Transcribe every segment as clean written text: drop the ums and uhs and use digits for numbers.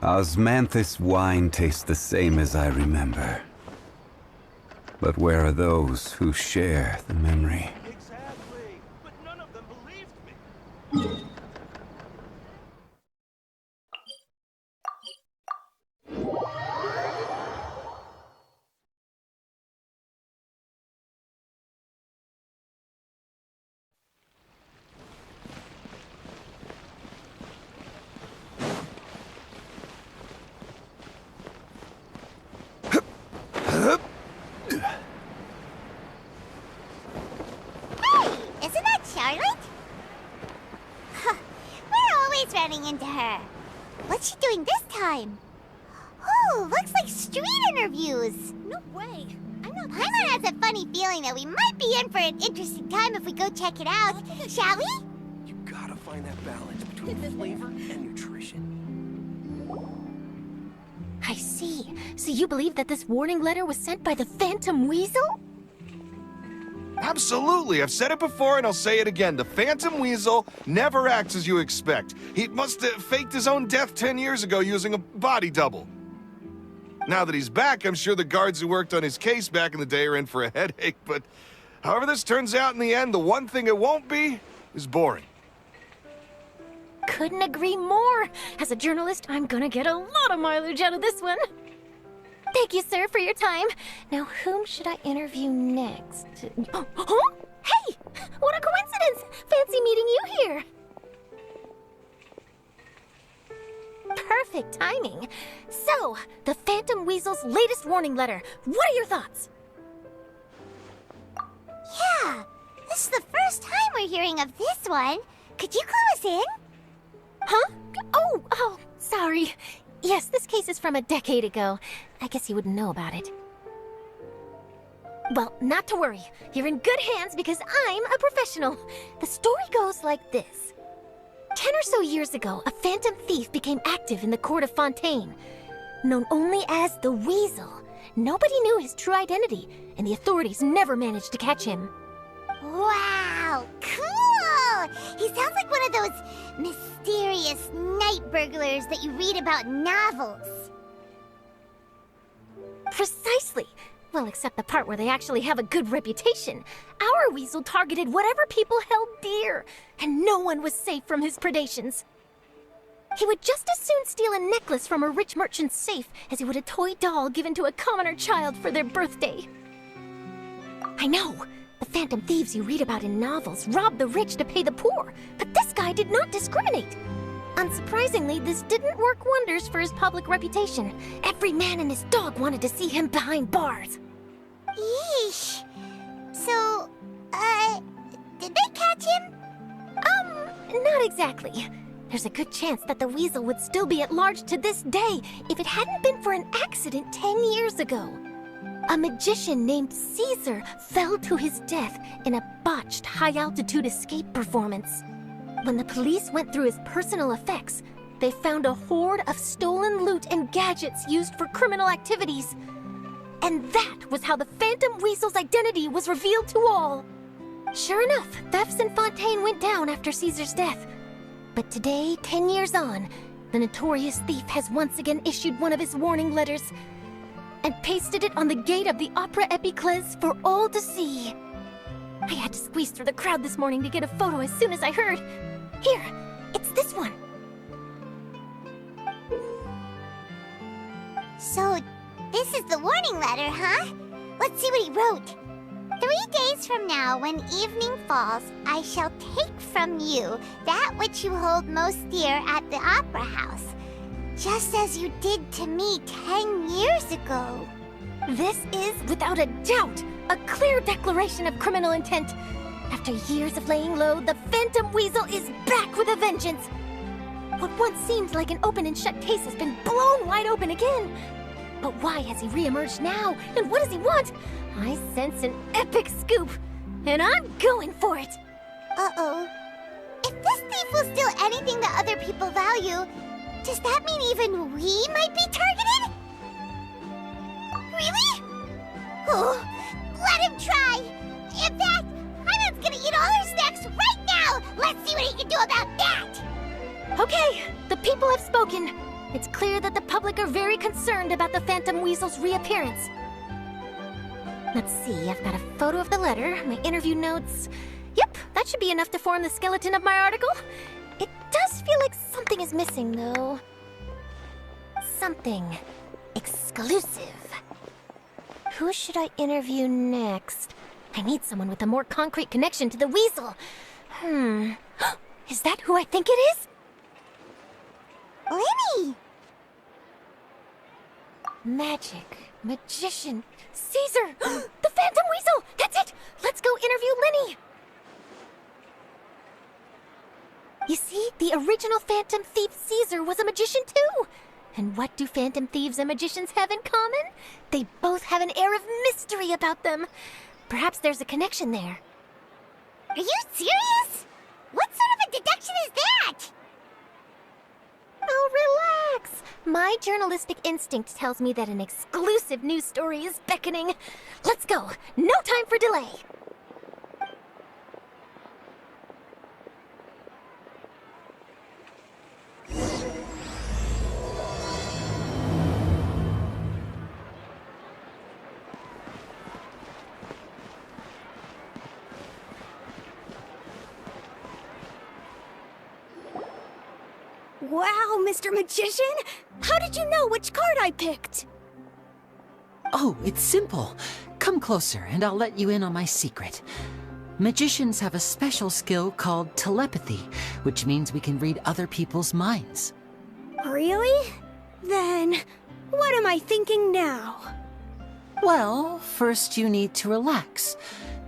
Osmanthus wine tastes the same as I remember. But where are those who share the memory? Exactly, but none of them believed me. Running into her. What's she doing this time? Oh, looks like street interviews. No way. I'm not. Paimon has a funny feeling that we might be in for an interesting time if we go check it out. Shall we? You gotta find that balance between flavor and nutrition. I see. So you believe that this warning letter was sent by the Phantom Weasel? Absolutely. I've said it before and I'll say it again. The Phantom Weasel never acts as you expect. He must have faked his own death 10 years ago using a body double. Now that he's back, I'm sure the guards who worked on his case back in the day are in for a headache, but however this turns out in the end, the one thing it won't be is boring. Couldn't agree more. As a journalist, I'm gonna get a lot of mileage out of this one. Thank you, sir, for your time. Now, whom should I interview next? Huh? Hey! What a coincidence! Fancy meeting you here. Perfect timing. So, the Phantom Weasel's latest warning letter. What are your thoughts? Yeah, this is the first time we're hearing of this one. Could you clue us in? Huh? Oh, sorry. Yes, this case is from a decade ago. I guess you wouldn't know about it. Well, not to worry. You're in good hands because I'm a professional. The story goes like this. 10 or so years ago, a phantom thief became active in the court of Fontaine. Known only as the Weasel, nobody knew his true identity, and the authorities never managed to catch him. Wow, cool! He sounds like one of those mysterious night burglars that you read about in novels. Precisely. Well, except the part where they actually have a good reputation. Our Weasel targeted whatever people held dear, and no one was safe from his predations. He would just as soon steal a necklace from a rich merchant's safe as he would a toy doll given to a commoner child for their birthday. I know. The phantom thieves you read about in novels rob the rich to pay the poor, but this guy did not discriminate. Unsurprisingly, this didn't work wonders for his public reputation. Every man and his dog wanted to see him behind bars. Yeesh. So, did they catch him? Not exactly. There's a good chance that the Weasel would still be at large to this day if it hadn't been for an accident 10 years ago. A magician named Caesar fell to his death in a botched high-altitude escape performance. When the police went through his personal effects, they found a hoard of stolen loot and gadgets used for criminal activities. And that was how the Phantom Weasel's identity was revealed to all. Sure enough, thefts in Fontaine went down after Caesar's death. But today, 10 years on, the notorious thief has once again issued one of his warning letters and pasted it on the gate of the Opera Epiclese for all to see. I had to squeeze through the crowd this morning to get a photo as soon as I heard. Here, it's this one. So, this is the warning letter, huh? Let's see what he wrote. 3 days from now, when evening falls, I shall take from you that which you hold most dear at the Opera House, just as you did to me 10 years ago. This is, without a doubt, a clear declaration of criminal intent. After years of laying low, the Phantom Weasel is back with a vengeance. What once seemed like an open and shut case has been blown wide open again. But why has he reemerged now? And what does he want? I sense an epic scoop, and I'm going for it. Uh-oh. If this thief will steal anything that other people value, does that mean even we might be targeted? Really? Oh, let him try. In fact, Hyman's gonna eat all our snacks right now. Let's see what he can do about that. Okay, the people have spoken. It's clear that the public are very concerned about the Phantom Weasel's reappearance. Let's see, I've got a photo of the letter, my interview notes. Yep, that should be enough to form the skeleton of my article. It does feel like something is missing, though. Something exclusive. Who should I interview next? I need someone with a more concrete connection to the Weasel. Is that who I think it is? Lyney! Magic, magician, Caesar! The Phantom Weasel! That's it! Let's go interview Lyney! You see, the original Phantom Thief Caesar was a magician too! And what do Phantom Thieves and magicians have in common? They both have an air of mystery about them. Perhaps there's a connection there. Are you serious? What sort of a deduction is that? Oh, relax. My journalistic instinct tells me that an exclusive news story is beckoning. Let's go. No time for delay. Wow, Mr. Magician! How did you know which card I picked? Oh, it's simple. Come closer and I'll let you in on my secret. Magicians have a special skill called telepathy, which means we can read other people's minds. Really? Then, what am I thinking now? Well, first you need to relax,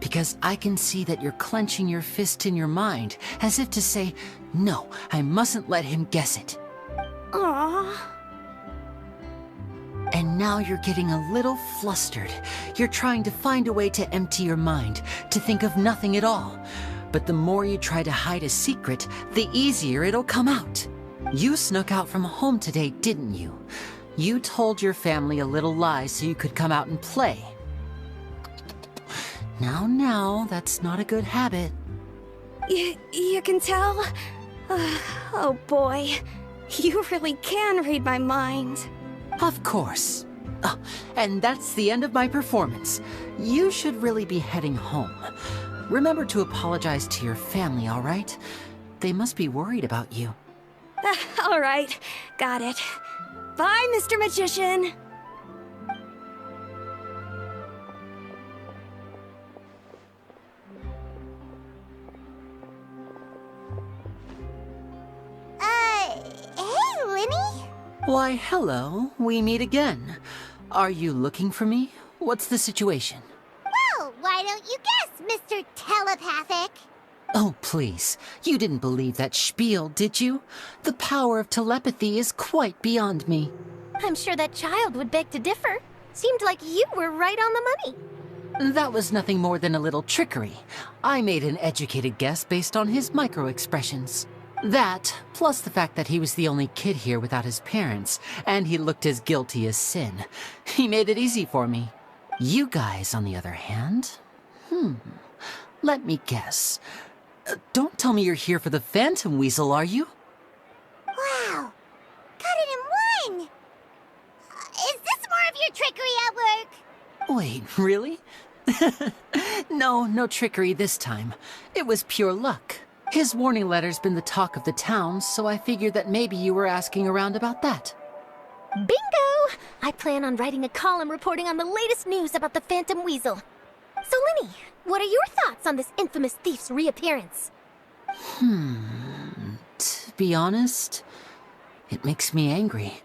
because I can see that you're clenching your fist in your mind, as if to say, no, I mustn't let him guess it. Aww. And now you're getting a little flustered. You're trying to find a way to empty your mind, to think of nothing at all. But the more you try to hide a secret, the easier it'll come out. You snuck out from home today, didn't you? You told your family a little lie so you could come out and play. Now, that's not a good habit. You can tell? Oh boy, you really can read my mind. Of course. Oh, and that's the end of my performance. You should really be heading home. Remember to apologize to your family, all right? They must be worried about you. All right, got it. Bye, Mr. Magician. Hey, Lyney? Why, hello. We meet again. Are you looking for me? What's the situation? Well, why don't you guess, Mr. Telepathic? Oh, please. You didn't believe that spiel, did you? The power of telepathy is quite beyond me. I'm sure that child would beg to differ. Seemed like you were right on the money. That was nothing more than a little trickery. I made an educated guess based on his micro-expressions. That, plus the fact that he was the only kid here without his parents, and he looked as guilty as sin. He made it easy for me. You guys, on the other hand? Let me guess. Don't tell me you're here for the Phantom Weasel, are you? Wow, got it in one! Is this more of your trickery at work? Wait, really? No trickery this time. It was pure luck. His warning letter's been the talk of the town, so I figured that maybe you were asking around about that. Bingo! I plan on writing a column reporting on the latest news about the Phantom Weasel. So, Lyney, what are your thoughts on this infamous thief's reappearance? To be honest, it makes me angry.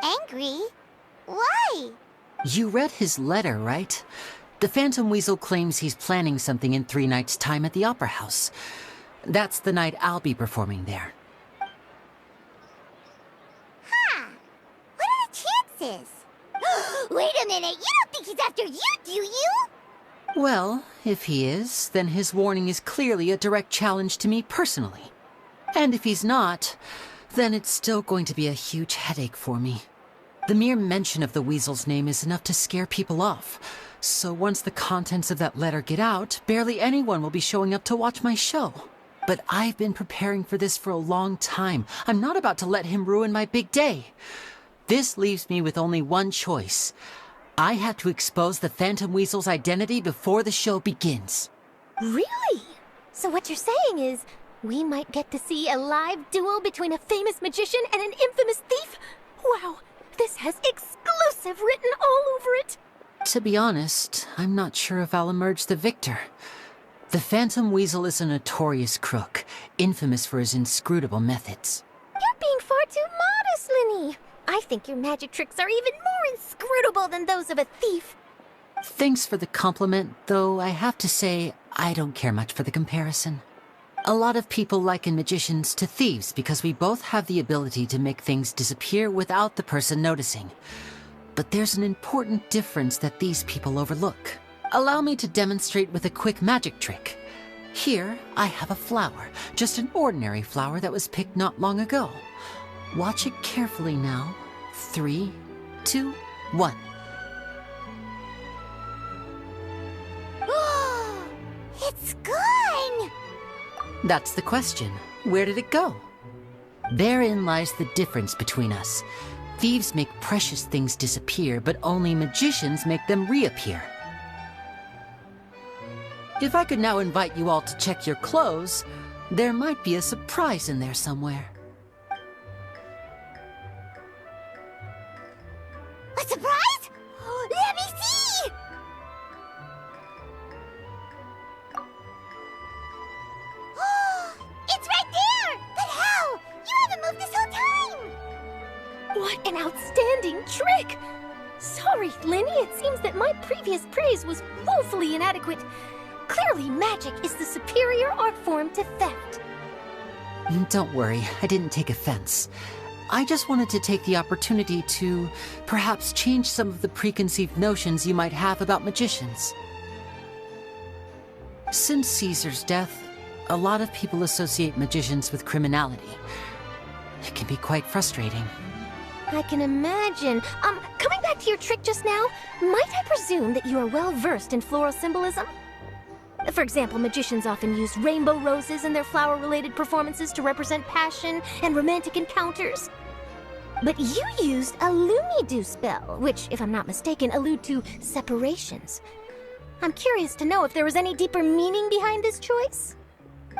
Angry? Why? You read his letter, right? The Phantom Weasel claims he's planning something in 3 nights' time at the Opera House. That's the night I'll be performing there. Huh. What are the chances? Wait a minute, you don't think he's after you, do you? Well, if he is, then his warning is clearly a direct challenge to me personally. And if he's not, then it's still going to be a huge headache for me. The mere mention of the Weasel's name is enough to scare people off. So once the contents of that letter get out, barely anyone will be showing up to watch my show. But I've been preparing for this for a long time. I'm not about to let him ruin my big day. This leaves me with only one choice. I have to expose the Phantom Weasel's identity before the show begins. Really? So what you're saying is, we might get to see a live duel between a famous magician and an infamous thief? Wow, this has exclusive written all over it. To be honest, I'm not sure if I'll emerge the victor. The Phantom Weasel is a notorious crook, infamous for his inscrutable methods. You're being far too modest, Lyney. I think your magic tricks are even more inscrutable than those of a thief. Thanks for the compliment, though I have to say, I don't care much for the comparison. A lot of people liken magicians to thieves because we both have the ability to make things disappear without the person noticing. But there's an important difference that these people overlook. Allow me to demonstrate with a quick magic trick. Here, I have a flower, just an ordinary flower that was picked not long ago. Watch it carefully now. 3, 2, 1. It's gone! That's the question. Where did it go? Therein lies the difference between us. Thieves make precious things disappear, but only magicians make them reappear. If I could now invite you all to check your clothes, there might be a surprise in there somewhere. A surprise? Let me see! It's right there! But how? You haven't moved this whole time! What an outstanding trick! Sorry, Lyney, it seems that my previous praise was woefully inadequate. Clearly, magic is the superior art form to theft. Don't worry, I didn't take offense. I just wanted to take the opportunity to perhaps change some of the preconceived notions you might have about magicians. Since Caesar's death, a lot of people associate magicians with criminality. It can be quite frustrating. I can imagine. Coming back to your trick just now, might I presume that you are well versed in floral symbolism? For example, magicians often use rainbow roses in their flower-related performances to represent passion and romantic encounters. But you used a Lumidu spell, which, if I'm not mistaken, allude to separations. I'm curious to know if there was any deeper meaning behind this choice?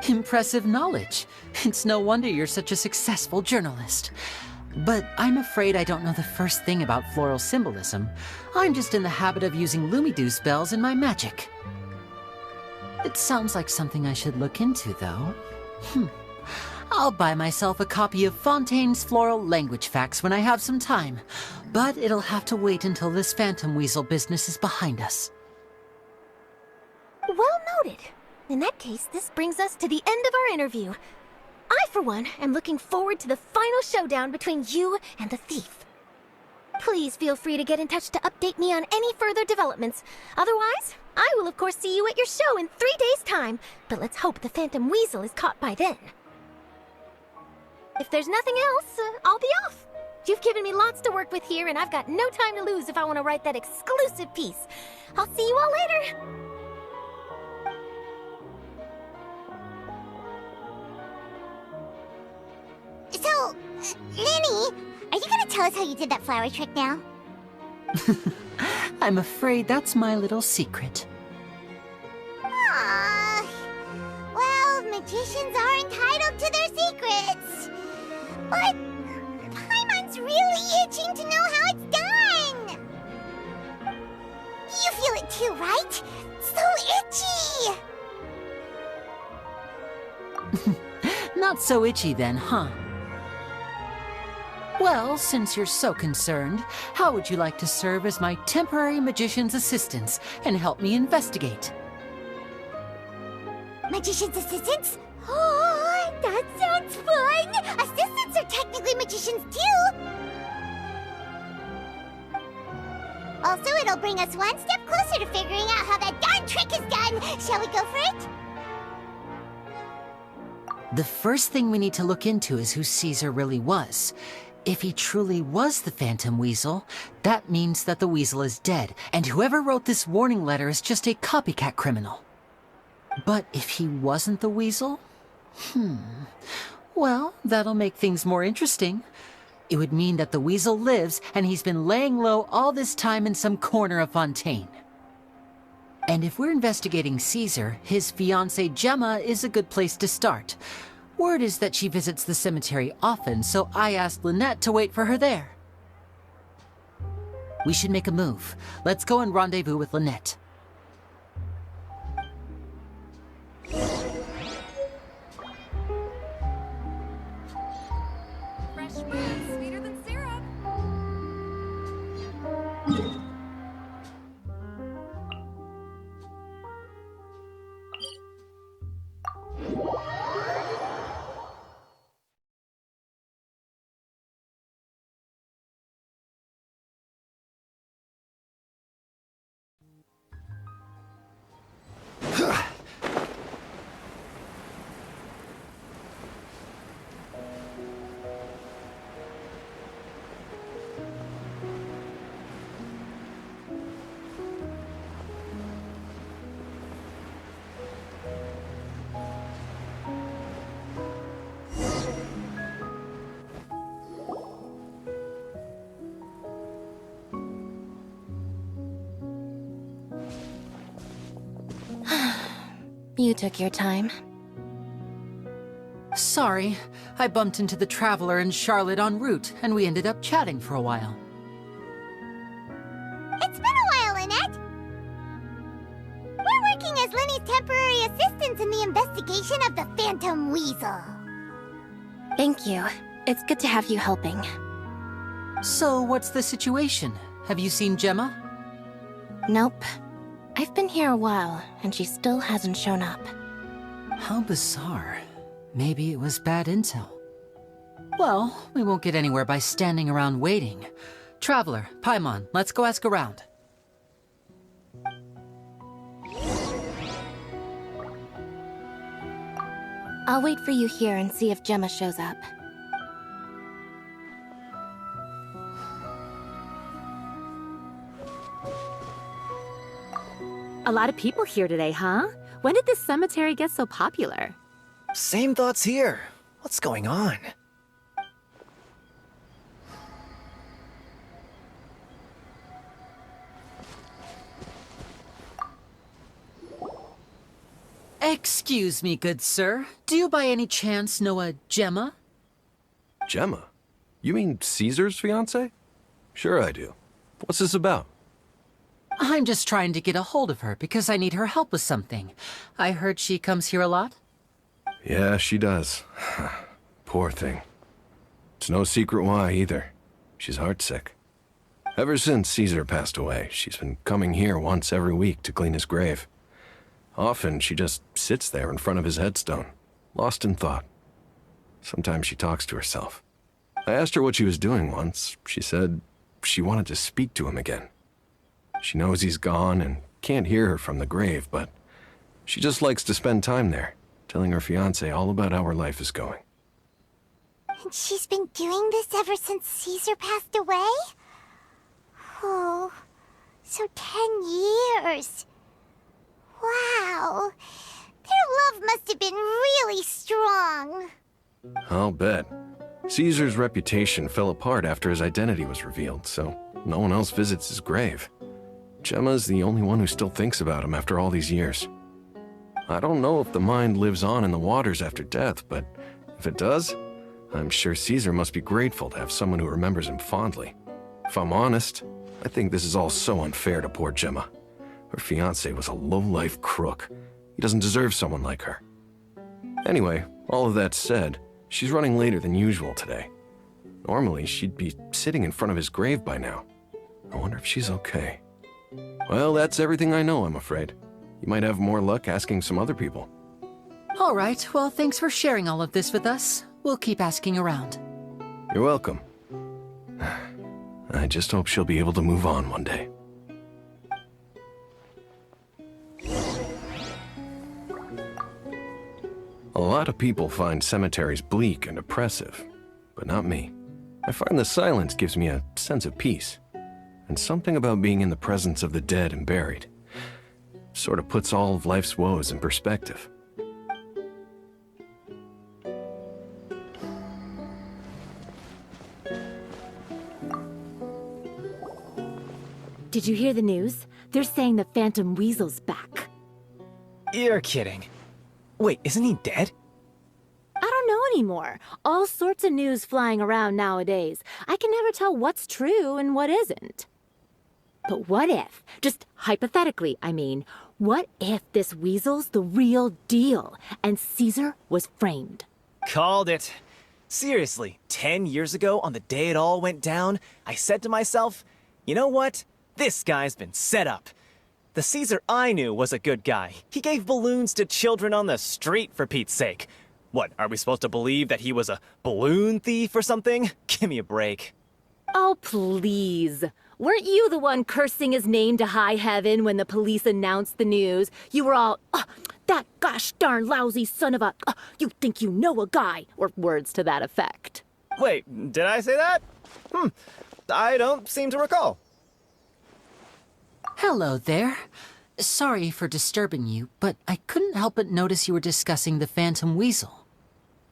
Impressive knowledge. It's no wonder you're such a successful journalist. But I'm afraid I don't know the first thing about floral symbolism. I'm just in the habit of using Lumidu spells in my magic. It sounds like something I should look into, though. I'll buy myself a copy of Fontaine's Floral Language Facts when I have some time. But it'll have to wait until this Phantom Weasel business is behind us. Well noted. In that case, this brings us to the end of our interview. I, for one, am looking forward to the final showdown between you and the thief. Please feel free to get in touch to update me on any further developments. Otherwise, I will of course see you at your show in 3 days' time, but let's hope the Phantom Weasel is caught by then. If there's nothing else, I'll be off. You've given me lots to work with here, and I've got no time to lose if I want to write that exclusive piece. I'll see you all later. So, Lyney, are you gonna tell us how you did that flower trick now? I'm afraid that's my little secret. Aww. Well, magicians are entitled to their secrets. But Paimon's really itching to know how it's done. You feel it too, right? So itchy. Not so itchy then, huh? Well, since you're so concerned, how would you like to serve as my temporary magician's assistants and help me investigate? Magician's assistants? Oh, that sounds fun! Assistants are technically magicians too! Also, it'll bring us one step closer to figuring out how that darn trick is done! Shall we go for it? The first thing we need to look into is who Caesar really was. If he truly was the Phantom Weasel, that means that the Weasel is dead, and whoever wrote this warning letter is just a copycat criminal. But if he wasn't the Weasel, Well, that'll make things more interesting. It would mean that the weasel lives, and he's been laying low all this time in some corner of Fontaine. And if we're investigating Caesar, his fiancée Gemma is a good place to start. Word is that she visits the cemetery often, so I asked Lynette to wait for her there. We should make a move. Let's go and rendezvous with Lynette. Fresh fruit, sweeter than syrup. You took your time. Sorry, I bumped into the Traveler and Charlotte en route, and we ended up chatting for a while. It's been a while, Lynette. We're working as Lyney's temporary assistants in the investigation of the Phantom Weasel. Thank you. It's good to have you helping. So, what's the situation? Have you seen Gemma? Nope. I've been here a while, and she still hasn't shown up. How bizarre. Maybe it was bad intel. Well, we won't get anywhere by standing around waiting. Traveler, Paimon, let's go ask around. I'll wait for you here and see if Gemma shows up. A lot of people here today, huh? When did this cemetery get so popular? Same thoughts here. What's going on? Excuse me, good sir. Do you by any chance know a Gemma? Gemma? You mean Caesar's fiancée? Sure I do. What's this about? I'm just trying to get a hold of her because I need her help with something. I heard she comes here a lot. Yeah, she does. Poor thing. It's no secret why, either. She's heartsick. Ever since Caesar passed away, she's been coming here once every week to clean his grave. Often, she just sits there in front of his headstone, lost in thought. Sometimes she talks to herself. I asked her what she was doing once. She said she wanted to speak to him again. She knows he's gone and can't hear her from the grave, but she just likes to spend time there, telling her fiancé all about how her life is going. And she's been doing this ever since Caesar passed away? Oh, so 10 years. Wow. Their love must have been really strong. I'll bet. Caesar's reputation fell apart after his identity was revealed, so no one else visits his grave. Gemma's the only one who still thinks about him after all these years. I don't know if the mind lives on in the waters after death, but if it does, I'm sure Caesar must be grateful to have someone who remembers him fondly. If I'm honest, I think this is all so unfair to poor Gemma. Her fiancé was a low-life crook. He doesn't deserve someone like her. Anyway, all of that said, she's running later than usual today. Normally, she'd be sitting in front of his grave by now. I wonder if she's okay. Well, that's everything I know, I'm afraid. You might have more luck asking some other people. All right, well, thanks for sharing all of this with us. We'll keep asking around. You're welcome. I just hope she'll be able to move on one day. A lot of people find cemeteries bleak and oppressive, but not me. I find the silence gives me a sense of peace, and something about being in the presence of the dead and buried sort of puts all of life's woes in perspective. Did you hear the news? They're saying the Phantom Weasel's back. You're kidding. Wait, isn't he dead? I don't know anymore. All sorts of news flying around nowadays. I can never tell what's true and what isn't. But what if, just hypothetically, I mean, what if this weasel's the real deal and Caesar was framed? Called it. Seriously, 10 years ago, on the day it all went down, I said to myself, you know what? This guy's been set up. The Caesar I knew was a good guy. He gave balloons to children on the street, for Pete's sake. What, are we supposed to believe that he was a balloon thief or something? Give me a break. Oh, please. Weren't you the one cursing his name to high heaven when the police announced the news? You were all, that gosh darn lousy son of a, you think you know a guy, or words to that effect. Wait, did I say that? I don't seem to recall. Hello there. Sorry for disturbing you, but I couldn't help but notice you were discussing the Phantom Weasel.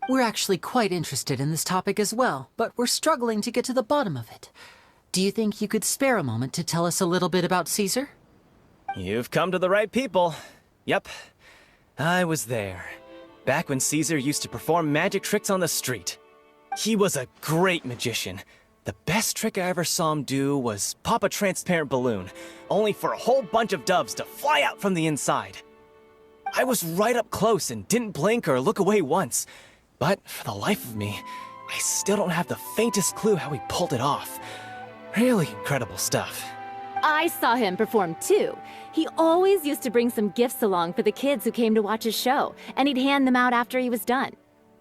We're actually quite interested in this topic as well, but we're struggling to get to the bottom of it. Do you think you could spare a moment to tell us a little bit about Caesar? You've come to the right people. Yep, I was there. Back when Caesar used to perform magic tricks on the street. He was a great magician. The best trick I ever saw him do was pop a transparent balloon, only for a whole bunch of doves to fly out from the inside. I was right up close and didn't blink or look away once. But for the life of me, I still don't have the faintest clue how he pulled it off. Really incredible stuff. I saw him perform too. He always used to bring some gifts along for the kids who came to watch his show, and he'd hand them out after he was done.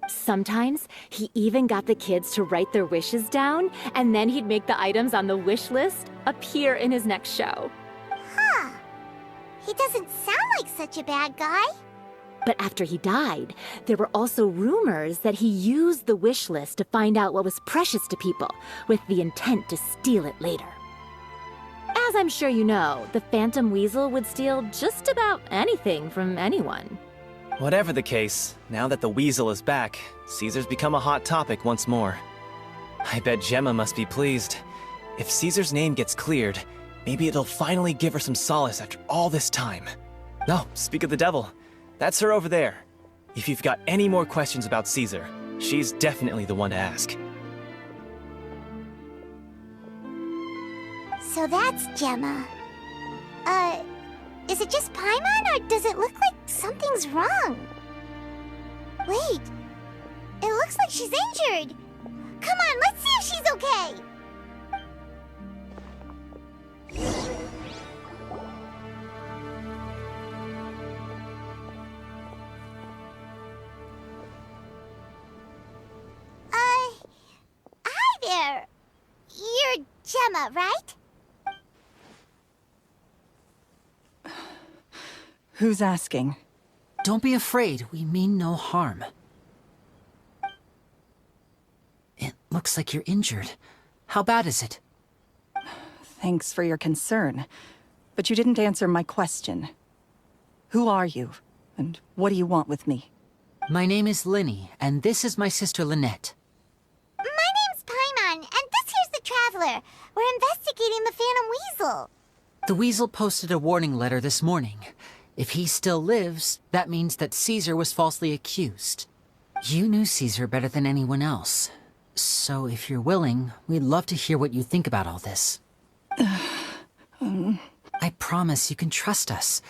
Sometimes, he even got the kids to write their wishes down, and then he'd make the items on the wish list appear in his next show. Huh. He doesn't sound like such a bad guy. But after he died, there were also rumors that he used the wish list to find out what was precious to people, with the intent to steal it later. As I'm sure you know, the Phantom Weasel would steal just about anything from anyone. Whatever the case, now that the Weasel is back, Caesar's become a hot topic once more. I bet Gemma must be pleased. If Caesar's name gets cleared, maybe it'll finally give her some solace after all this time. No, speak of the devil. That's her over there. If you've got any more questions about Caesar, she's definitely the one to ask. So that's Gemma. Is it just Paimon, or does it look like something's wrong? Wait, it looks like she's injured. Come on, let's see if she's okay. Hi there. You're Gemma, right? Who's asking? Don't be afraid, we mean no harm. It looks like you're injured. How bad is it? Thanks for your concern, but you didn't answer my question. Who are you, and what do you want with me? My name is Lyney, and this is my sister Lynette. My name's Paimon, and this here's the Traveler. We're investigating the Phantom Weasel. The Weasel posted a warning letter this morning. If he still lives, that means that Caesar was falsely accused. You knew Caesar better than anyone else. So if you're willing, we'd love to hear what you think about all this. I promise you can trust us.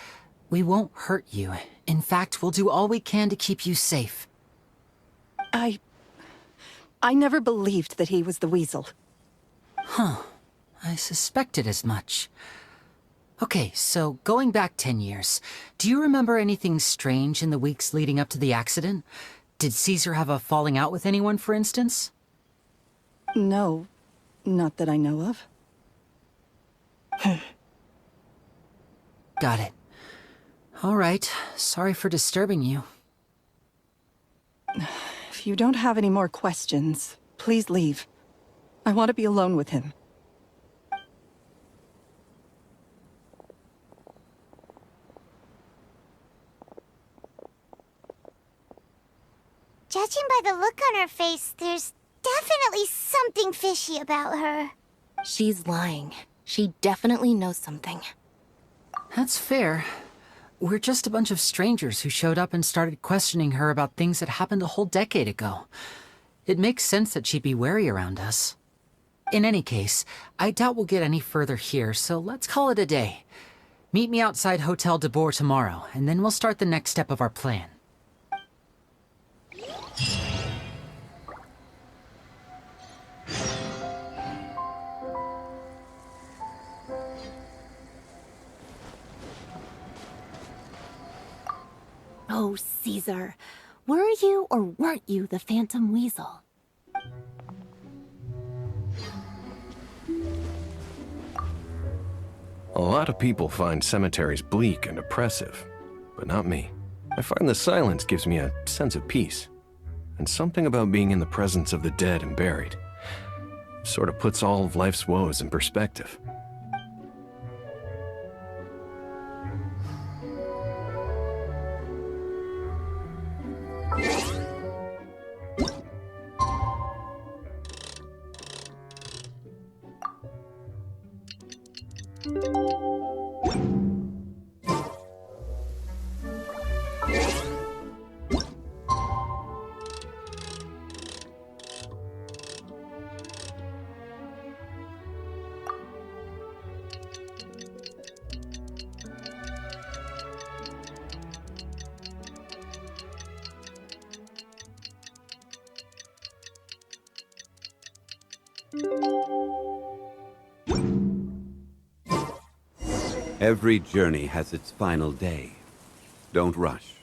We won't hurt you. In fact, we'll do all we can to keep you safe. I never believed that he was the Weasel. Huh. I suspected as much. Okay, so going back 10 years, do you remember anything strange in the weeks leading up to the accident? Did Caesar have a falling out with anyone, for instance? No, not that I know of. Got it. All right, sorry for disturbing you. If you don't have any more questions, please leave. I want to be alone with him. Judging by the look on her face, there's definitely something fishy about her. She's lying. She definitely knows something. That's fair. We're just a bunch of strangers who showed up and started questioning her about things that happened a whole decade ago. It makes sense that she'd be wary around us. In any case, I doubt we'll get any further here, so let's call it a day. Meet me outside Hotel de Boer tomorrow, and then we'll start the next step of our plan. Oh, Caesar. Were you or weren't you the Phantom Weasel? A lot of people find cemeteries bleak and oppressive, but not me. I find the silence gives me a sense of peace, and something about being in the presence of the dead and buried sort of puts all of life's woes in perspective. Every journey has its final day. Don't rush.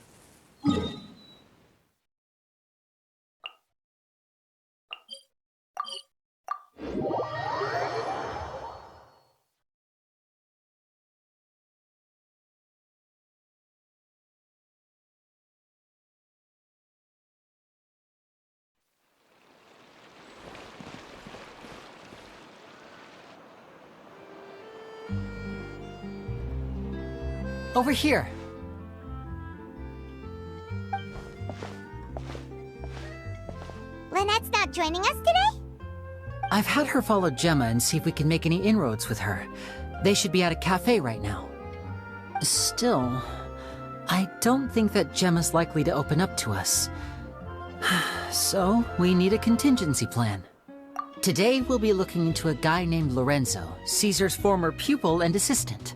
Over here. Lynette's not joining us today? I've had her follow Gemma and see if we can make any inroads with her. They should be at a cafe right now. Still, I don't think that Gemma's likely to open up to us. So, we need a contingency plan. Today, we'll be looking into a guy named Lorenzo, Caesar's former pupil and assistant.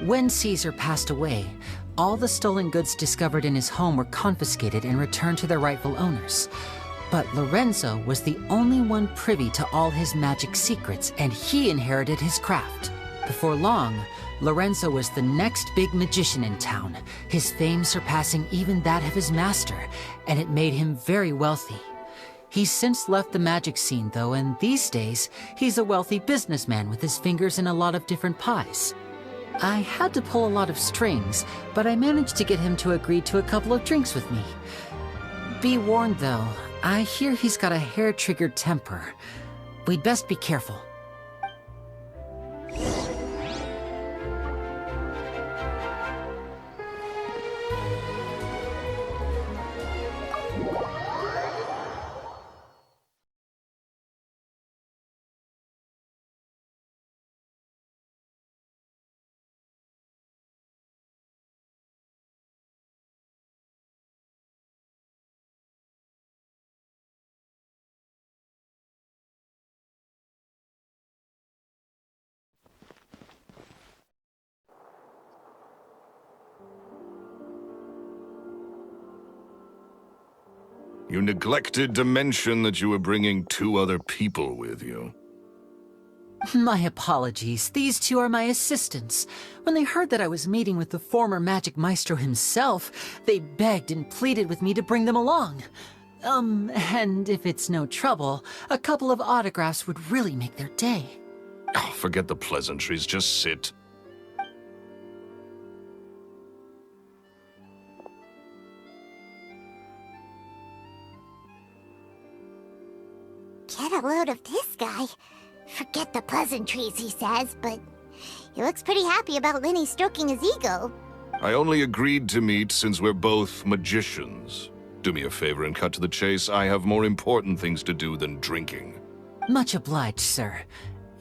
When Caesar passed away, all the stolen goods discovered in his home were confiscated and returned to their rightful owners. But Lorenzo was the only one privy to all his magic secrets, and he inherited his craft. Before long, Lorenzo was the next big magician in town, his fame surpassing even that of his master, and it made him very wealthy. He's since left the magic scene, though, and these days, he's a wealthy businessman with his fingers in a lot of different pies. I had to pull a lot of strings, but I managed to get him to agree to a couple of drinks with me. Be warned, though, I hear he's got a hair-triggered temper. We'd best be careful. You neglected to mention that you were bringing 2 other people with you. My apologies. These 2 are my assistants. When they heard that I was meeting with the former magic maestro himself, they begged and pleaded with me to bring them along. And if it's no trouble, a couple of autographs would really make their day. Oh, forget the pleasantries, just sit. Get a load of this guy. Forget the pleasantries, he says, but he looks pretty happy about Lyney stroking his ego. I only agreed to meet since we're both magicians. Do me a favor and cut to the chase. I have more important things to do than drinking. Much obliged, sir.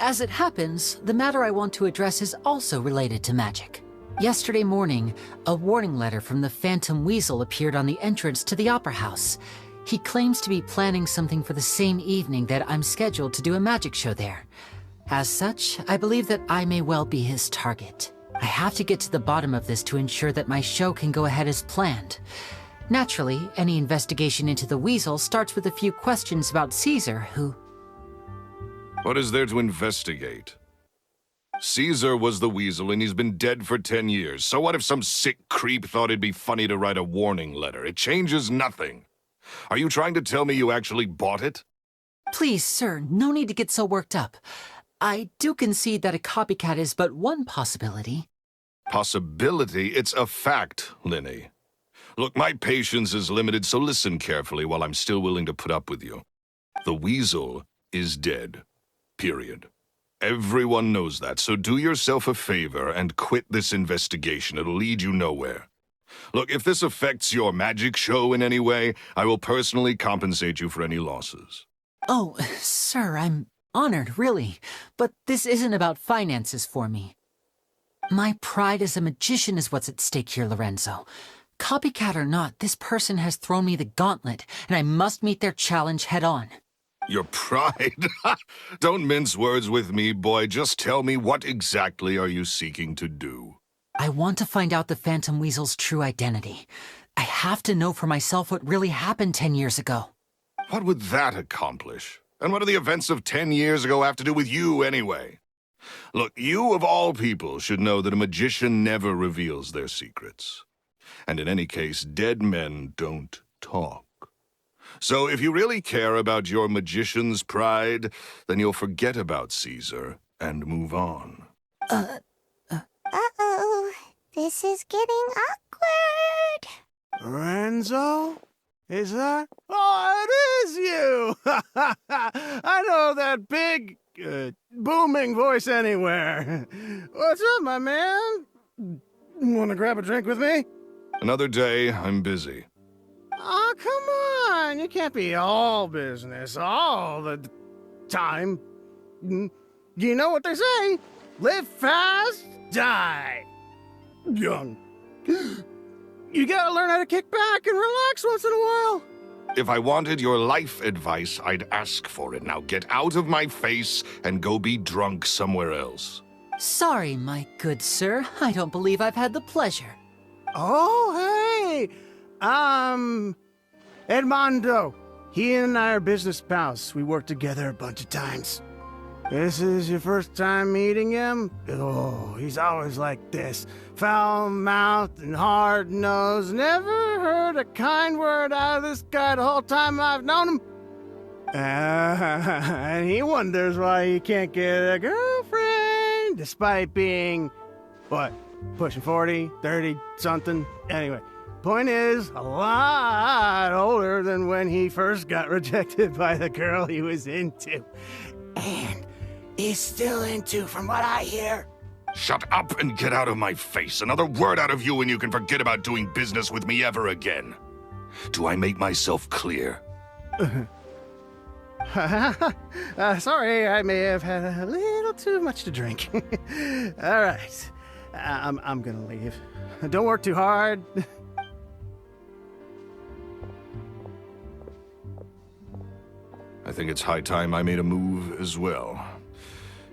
As it happens, the matter I want to address is also related to magic. Yesterday morning, a warning letter from the Phantom Weasel appeared on the entrance to the Opera House. He claims to be planning something for the same evening that I'm scheduled to do a magic show there. As such, I believe that I may well be his target. I have to get to the bottom of this to ensure that my show can go ahead as planned. Naturally, any investigation into the Weasel starts with a few questions about Caesar, who... What is there to investigate? Caesar was the Weasel, and he's been dead for 10 years. So what if some sick creep thought it'd be funny to write a warning letter? It changes nothing. Are you trying to tell me you actually bought it? Please, sir, no need to get so worked up. I do concede that a copycat is but one possibility. Possibility? It's a fact, Lyney. Look, my patience is limited, so listen carefully while I'm still willing to put up with you. The Weasel is dead. Period. Everyone knows that, so do yourself a favor and quit this investigation. It'll lead you nowhere. Look, if this affects your magic show in any way, I will personally compensate you for any losses. Oh, sir, I'm honored, really. But this isn't about finances for me. My pride as a magician is what's at stake here, Lorenzo. Copycat or not, this person has thrown me the gauntlet, and I must meet their challenge head-on. Your pride? Don't mince words with me, boy. Just tell me, what exactly are you seeking to do? I want to find out the Phantom Weasel's true identity. I have to know for myself what really happened 10 years ago. What would that accomplish? And what do the events of 10 years ago have to do with you, anyway? Look, you of all people should know that a magician never reveals their secrets. And in any case, dead men don't talk. So if you really care about your magician's pride, then you'll forget about Caesar and move on. Uh-oh. This is getting awkward. Lorenzo? Is that? Oh, it is you! I know that big, booming voice anywhere. What's up, my man? Want to grab a drink with me? Another day, I'm busy. Oh, come on. You can't be all business all the time. You know what they say? Live fast, die young. You gotta learn how to kick back and relax once in a while. If I wanted your life advice, I'd ask for it. Now get out of my face and go be drunk somewhere else. Sorry, my good sir. I don't believe I've had the pleasure. Oh, hey! Edmondo. He and I are business pals. We worked together a bunch of times. This is your first time meeting him? Oh, he's always like this. Foul-mouthed and hard-nosed. Never heard a kind word out of this guy the whole time I've known him. And he wonders why he can't get a girlfriend, despite being, what, pushing 40, 30, something? Anyway, point is, a lot older than when he first got rejected by the girl he was into. And he's still into, from what I hear. Shut up and get out of my face. Another word out of you and you can forget about doing business with me ever again. Do I make myself clear? Sorry, I may have had a little too much to drink. All right, I'm gonna leave. Don't work too hard. I think it's high time I made a move as well.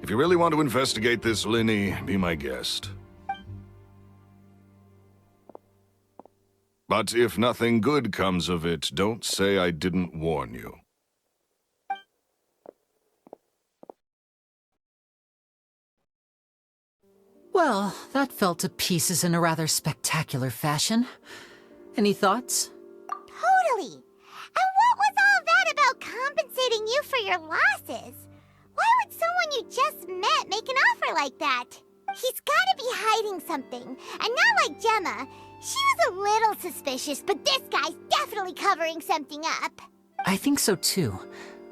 If you really want to investigate this, Lyney, be my guest. But if nothing good comes of it, don't say I didn't warn you. Well, that fell to pieces in a rather spectacular fashion. Any thoughts? Totally. And what was all that about compensating you for your losses? Why would someone you just met make an offer like that? He's gotta be hiding something. And not like Gemma. She was a little suspicious, but this guy's definitely covering something up. I think so too.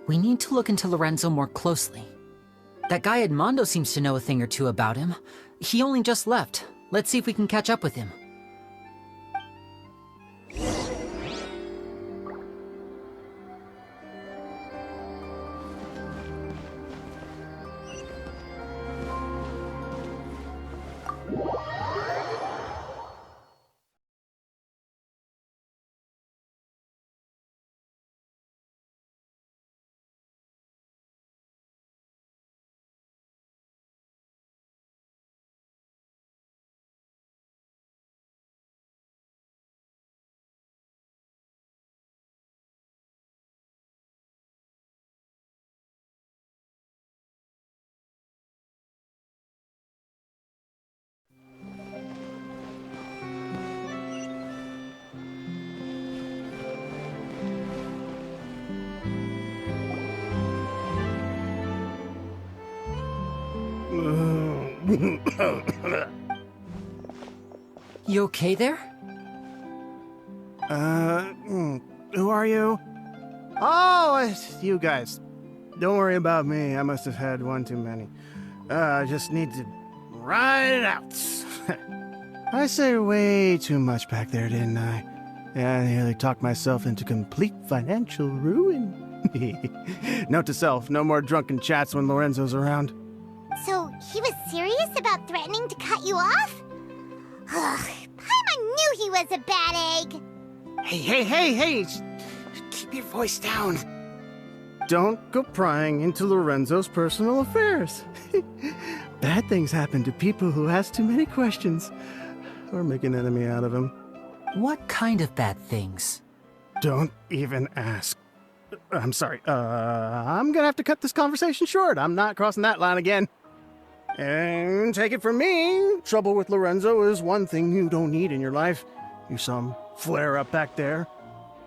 We need to look into Lorenzo more closely. That guy Edmondo seems to know a thing or two about him. He only just left. Let's see if we can catch up with him. You okay there? Who are you? Oh, it's you guys. Don't worry about me. I must have had one too many. I just need to ride it out. I said way too much back there, didn't I? Yeah, I nearly talked myself into complete financial ruin. Note to self, no more drunken chats when Lorenzo's around. So, he was serious about threatening to cut you off? Ugh, Paimon knew he was a bad egg. Hey! Keep your voice down. Don't go prying into Lorenzo's personal affairs. Bad things happen to people who ask too many questions, or make an enemy out of him. What kind of bad things? Don't even ask. I'm sorry, I'm gonna have to cut this conversation short. I'm not crossing that line again. And take it from me, trouble with Lorenzo is one thing you don't need in your life. You some flare-up back there.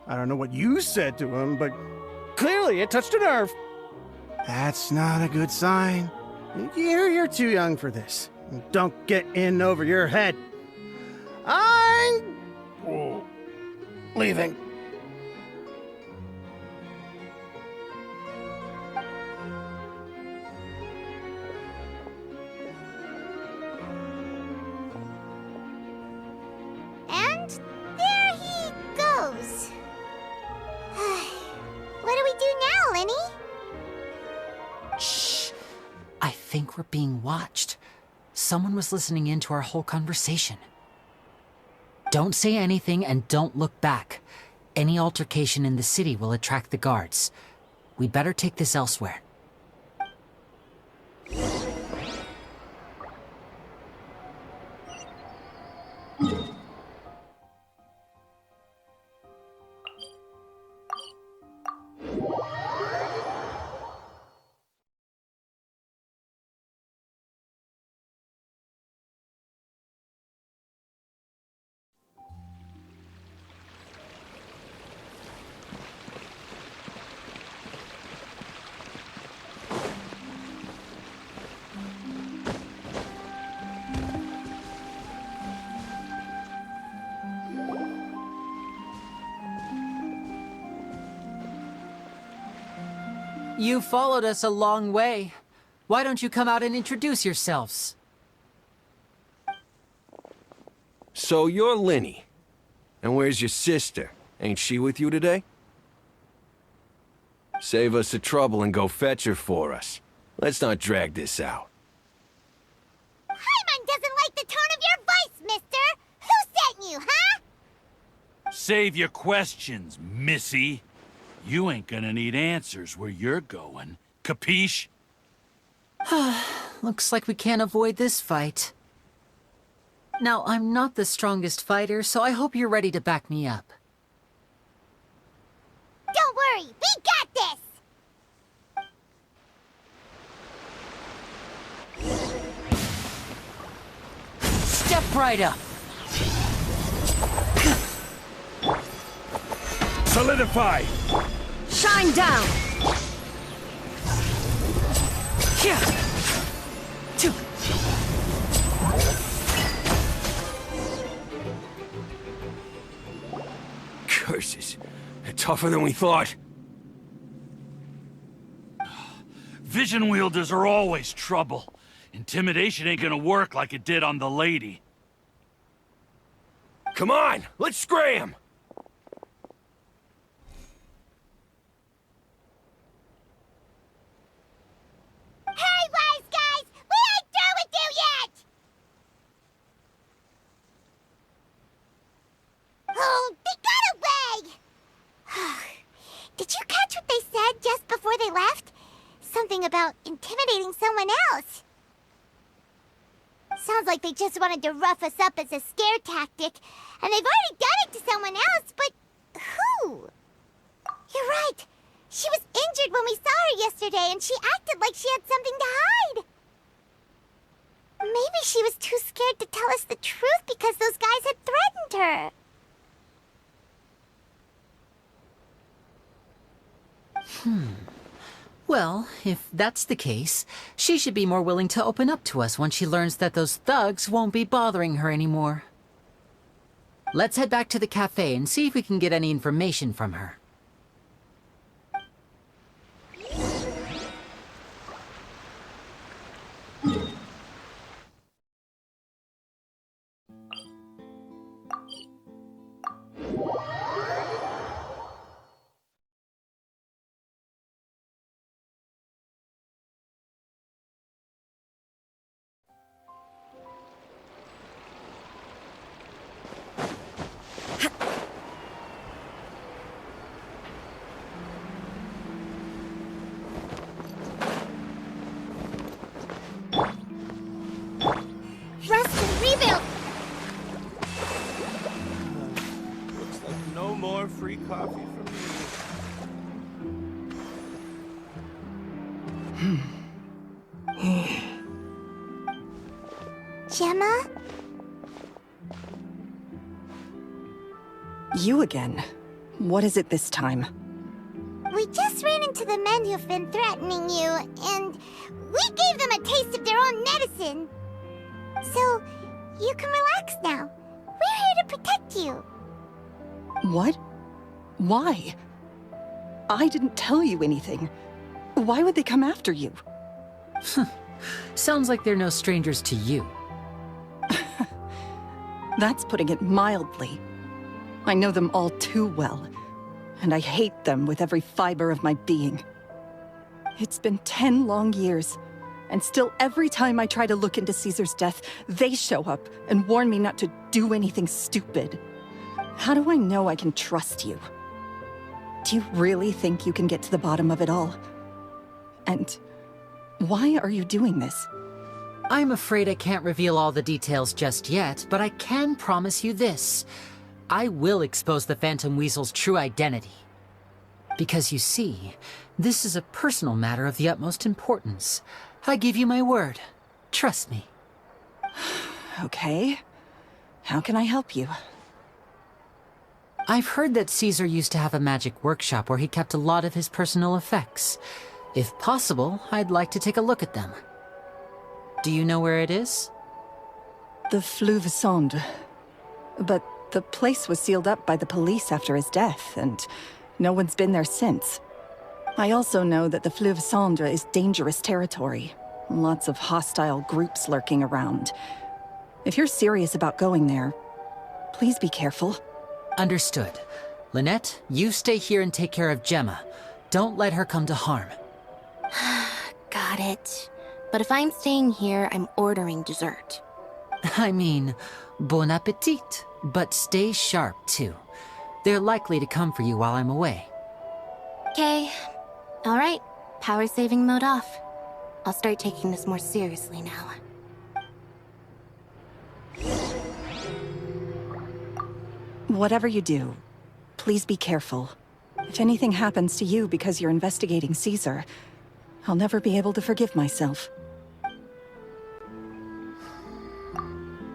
I don't know what you said to him, but clearly it touched a nerve. That's not a good sign. You're too young for this. Don't get in over your head. I'm leaving. And there he goes. What do we do now, Lyney? Shh. I think we're being watched. Someone was listening in to our whole conversation. Don't say anything and don't look back. Any altercation in the city will attract the guards. We'd better take this elsewhere. You followed us a long way. Why don't you come out and introduce yourselves? So you're Lyney. And where's your sister? Ain't she with you today? Save us the trouble and go fetch her for us. Let's not drag this out. Paimon doesn't like the tone of your voice, mister! Who sent you, huh? Save your questions, missy. You ain't gonna need answers where you're going. Capiche? Looks like we can't avoid this fight. Now, I'm not the strongest fighter, so I hope you're ready to back me up. Don't worry, we got this! Step right up! Solidify! Shine down! Here! Two! Curses. They're tougher than we thought. Vision wielders are always trouble. Intimidation ain't gonna work like it did on the lady. Come on, let's scram! Hurry, wise guys! We ain't through with you yet! Oh, they got away! Did you catch what they said just before they left? Something about intimidating someone else. Sounds like they just wanted to rough us up as a scare tactic, and they've already done it to someone else, but who? You're right. She was injured when we saw her yesterday, and she acted like she had something to hide. Maybe she was too scared to tell us the truth because those guys had threatened her. Well, if that's the case, she should be more willing to open up to us once she learns that those thugs won't be bothering her anymore. Let's head back to the cafe and see if we can get any information from her. Rest and rebuild! Looks like no more free coffee from me. Gemma? You again. What is it this time? We just ran into the men who've been threatening you, and we gave them a taste of their own medicine. So, you can relax now. We're here to protect you. What? Why? I didn't tell you anything. Why would they come after you? Sounds like they're no strangers to you. That's putting it mildly. I know them all too well, and I hate them with every fiber of my being. It's been 10 long years, and still every time I try to look into Caesar's death, they show up and warn me not to do anything stupid. How do I know I can trust you? Do you really think you can get to the bottom of it all? And why are you doing this? I'm afraid I can't reveal all the details just yet, but I can promise you this. I will expose the Phantom Weasel's true identity. Because you see, this is a personal matter of the utmost importance. I give you my word. Trust me. Okay. How can I help you? I've heard that Caesar used to have a magic workshop where he kept a lot of his personal effects. If possible, I'd like to take a look at them. Do you know where it is? The Fleuve Sonde. But the place was sealed up by the police after his death, and no one's been there since. I also know that the Fleuve Sonde is dangerous territory. Lots of hostile groups lurking around. If you're serious about going there, please be careful. Understood. Lynette, you stay here and take care of Gemma. Don't let her come to harm. Got it. But if I'm staying here, I'm ordering dessert. I mean, bon appetit. But stay sharp, too. They're likely to come for you while I'm away. Okay. All right. Power saving mode off. I'll start taking this more seriously now. Whatever you do, please be careful. If anything happens to you because you're investigating Caesar, I'll never be able to forgive myself.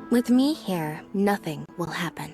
With me here, nothing will happen.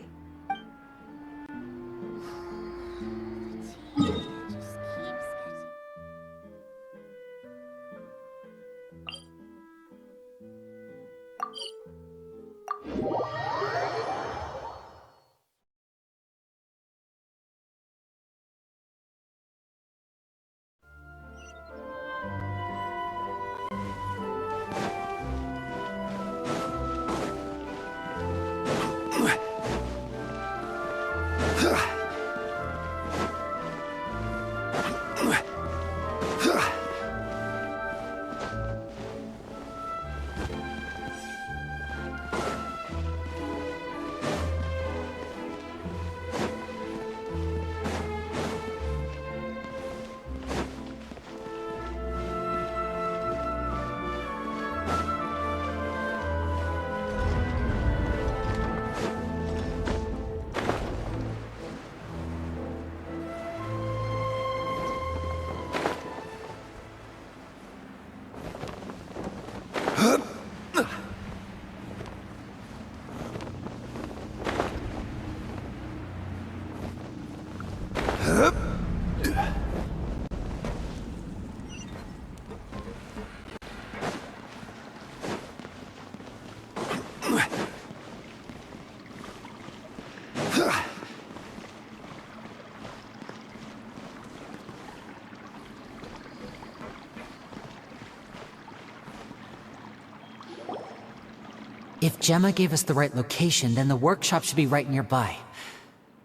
If Gemma gave us the right location, then the workshop should be right nearby.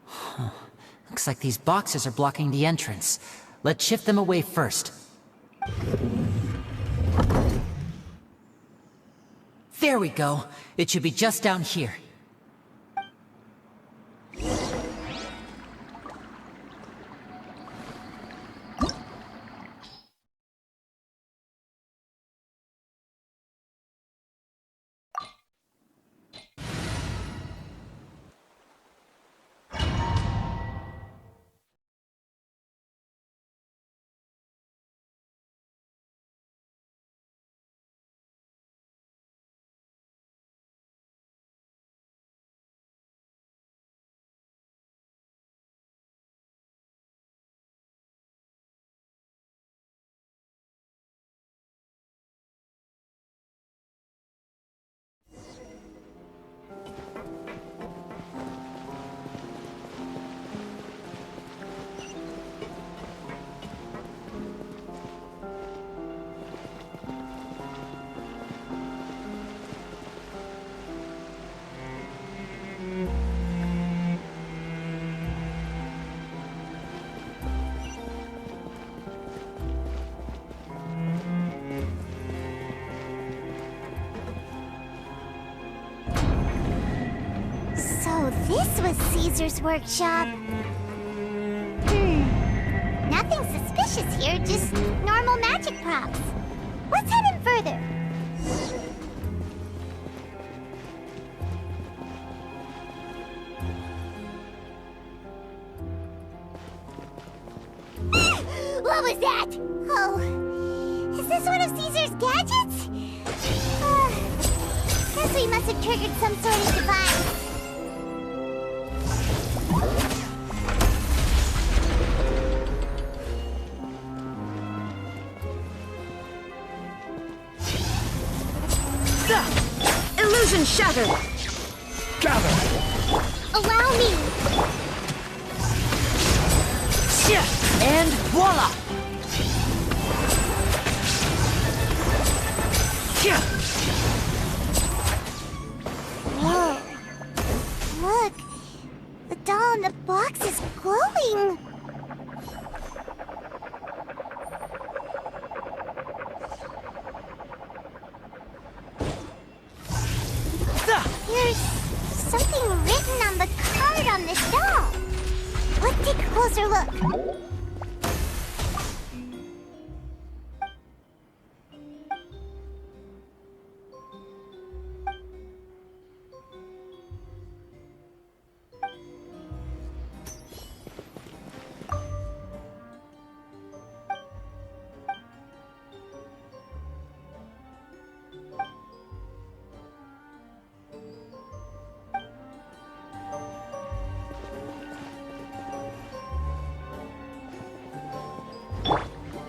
Huh. Looks like these boxes are blocking the entrance. Let's shift them away first. There we go. It should be just down here. This was Caesar's workshop. Nothing suspicious here, just normal magic props. Let's head in further. What was that? Oh, is this one of Caesar's gadgets? Guess we must have triggered some sort of device. Illusion shattered! Gather! Allow me! And voila! Whoa. Look! The doll in the box is glowing! There's something written on the card on this doll. Let's take a closer look.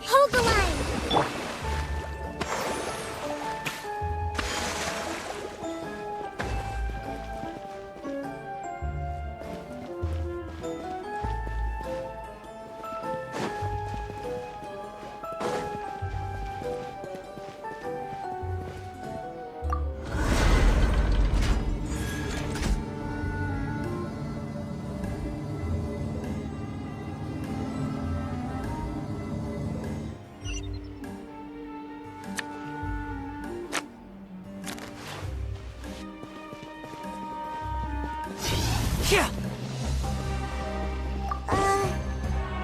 Hold the line!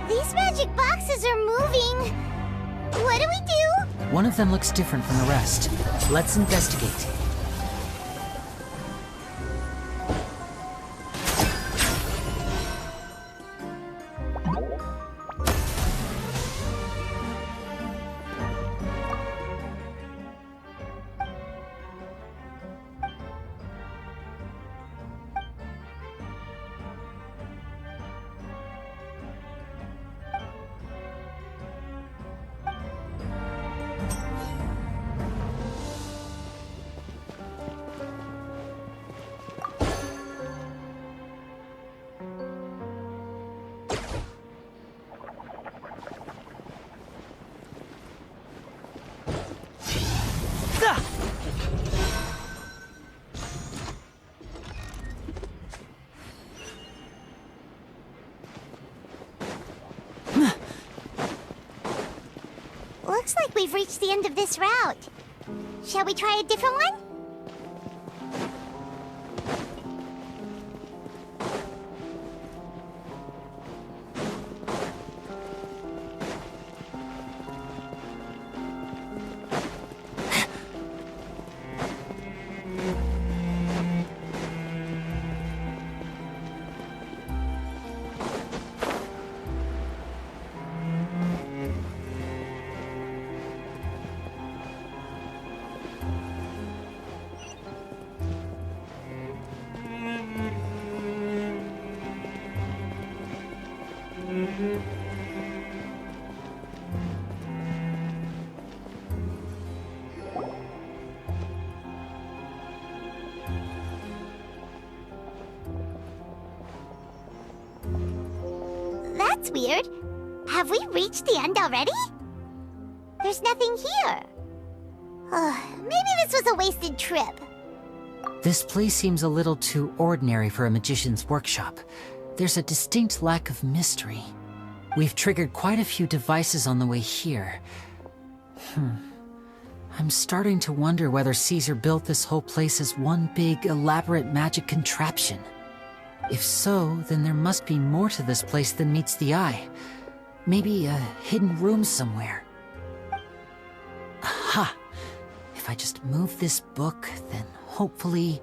These magic boxes are moving. What do we do? One of them looks different from the rest. Let's investigate. Looks like we've reached the end of this route. Shall we try a different one? That's weird. Have we reached the end already? There's nothing here. Maybe this was a wasted trip. This place seems a little too ordinary for a magician's workshop. There's a distinct lack of mystery. We've triggered quite a few devices on the way here. I'm starting to wonder whether Caesar built this whole place as one big, elaborate magic contraption. If so, then there must be more to this place than meets the eye. Maybe a hidden room somewhere. Aha! If I just move this book, then hopefully...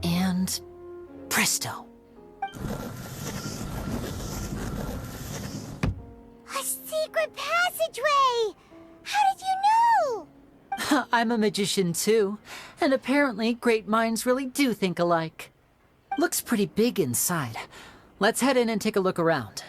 and... presto! A secret passageway! How did you know? I'm a magician too, and apparently great minds really do think alike. Looks pretty big inside. Let's head in and take a look around.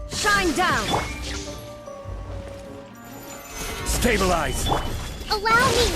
Shine down! Stabilize! Allow me!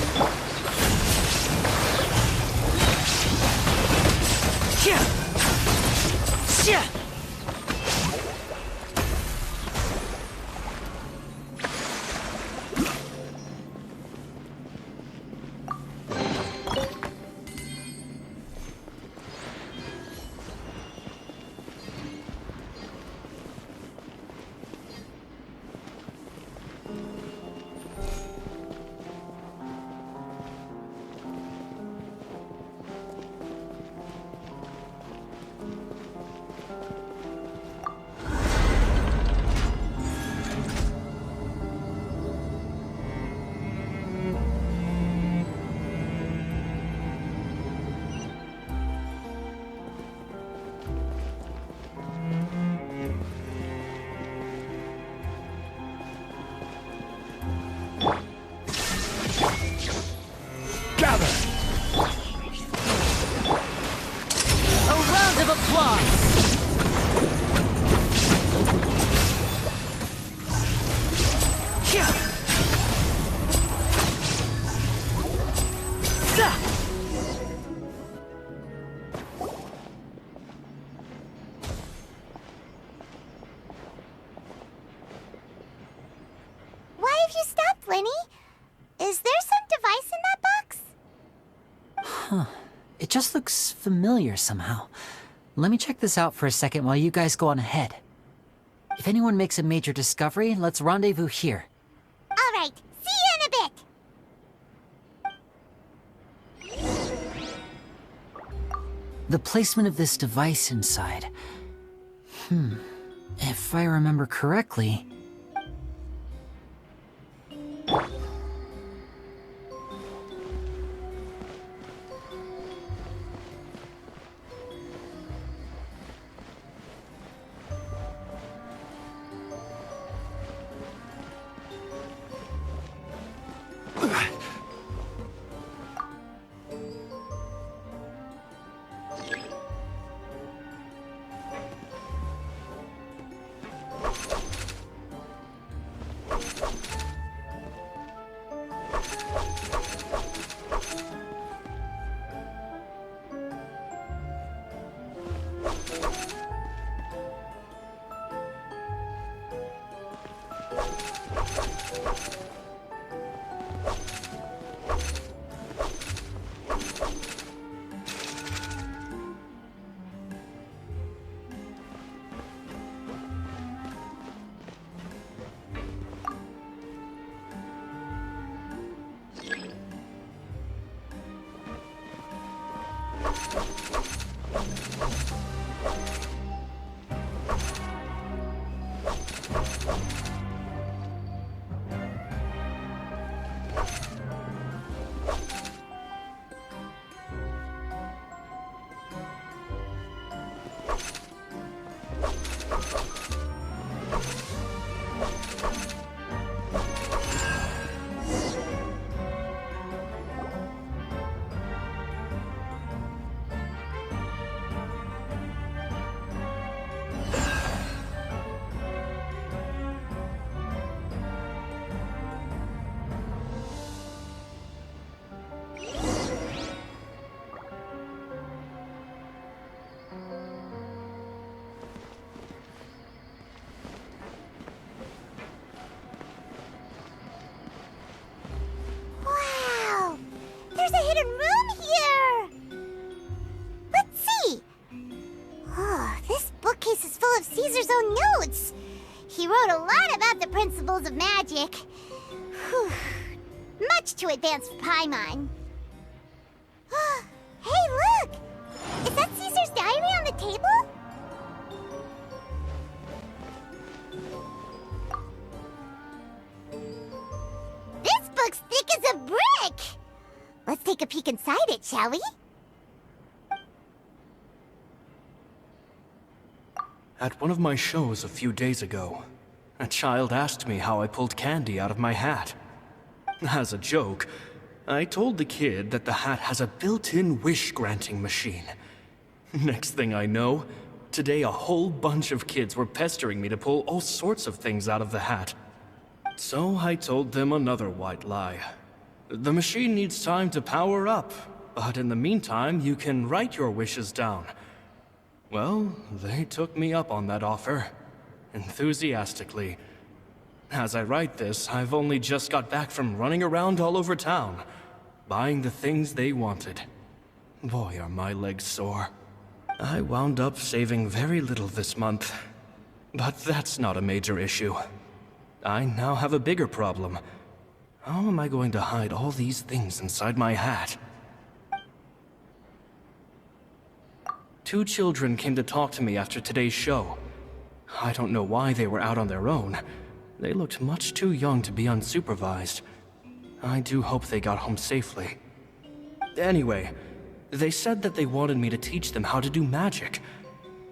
Why have you stopped, Lyney? Is there some device in that box? Huh. It just looks familiar somehow. Let me check this out for a second while you guys go on ahead. If anyone makes a major discovery, let's rendezvous here. All right, see you in a bit. The placement of this device inside. If I remember correctly... Wow! There's a hidden room here! Let's see! Oh, this bookcase is full of Caesar's own notes. He wrote a lot about the principles of magic. Whew. Much too advanced for Paimon. Hey, look! Is that Caesar's diary on the table? This book's thick as a brick! Let's take a peek inside it, shall we? At one of my shows a few days ago, a child asked me how I pulled candy out of my hat. As a joke, I told the kid that the hat has a built-in wish-granting machine. Next thing I know, today a whole bunch of kids were pestering me to pull all sorts of things out of the hat. So I told them another white lie. The machine needs time to power up, but in the meantime, you can write your wishes down. Well, they took me up on that offer, enthusiastically. As I write this, I've only just got back from running around all over town, buying the things they wanted. Boy, are my legs sore. I wound up saving very little this month, but that's not a major issue. I now have a bigger problem. How am I going to hide all these things inside my hat? 2 children came to talk to me after today's show. I don't know why they were out on their own. They looked much too young to be unsupervised. I do hope they got home safely. Anyway, they said that they wanted me to teach them how to do magic.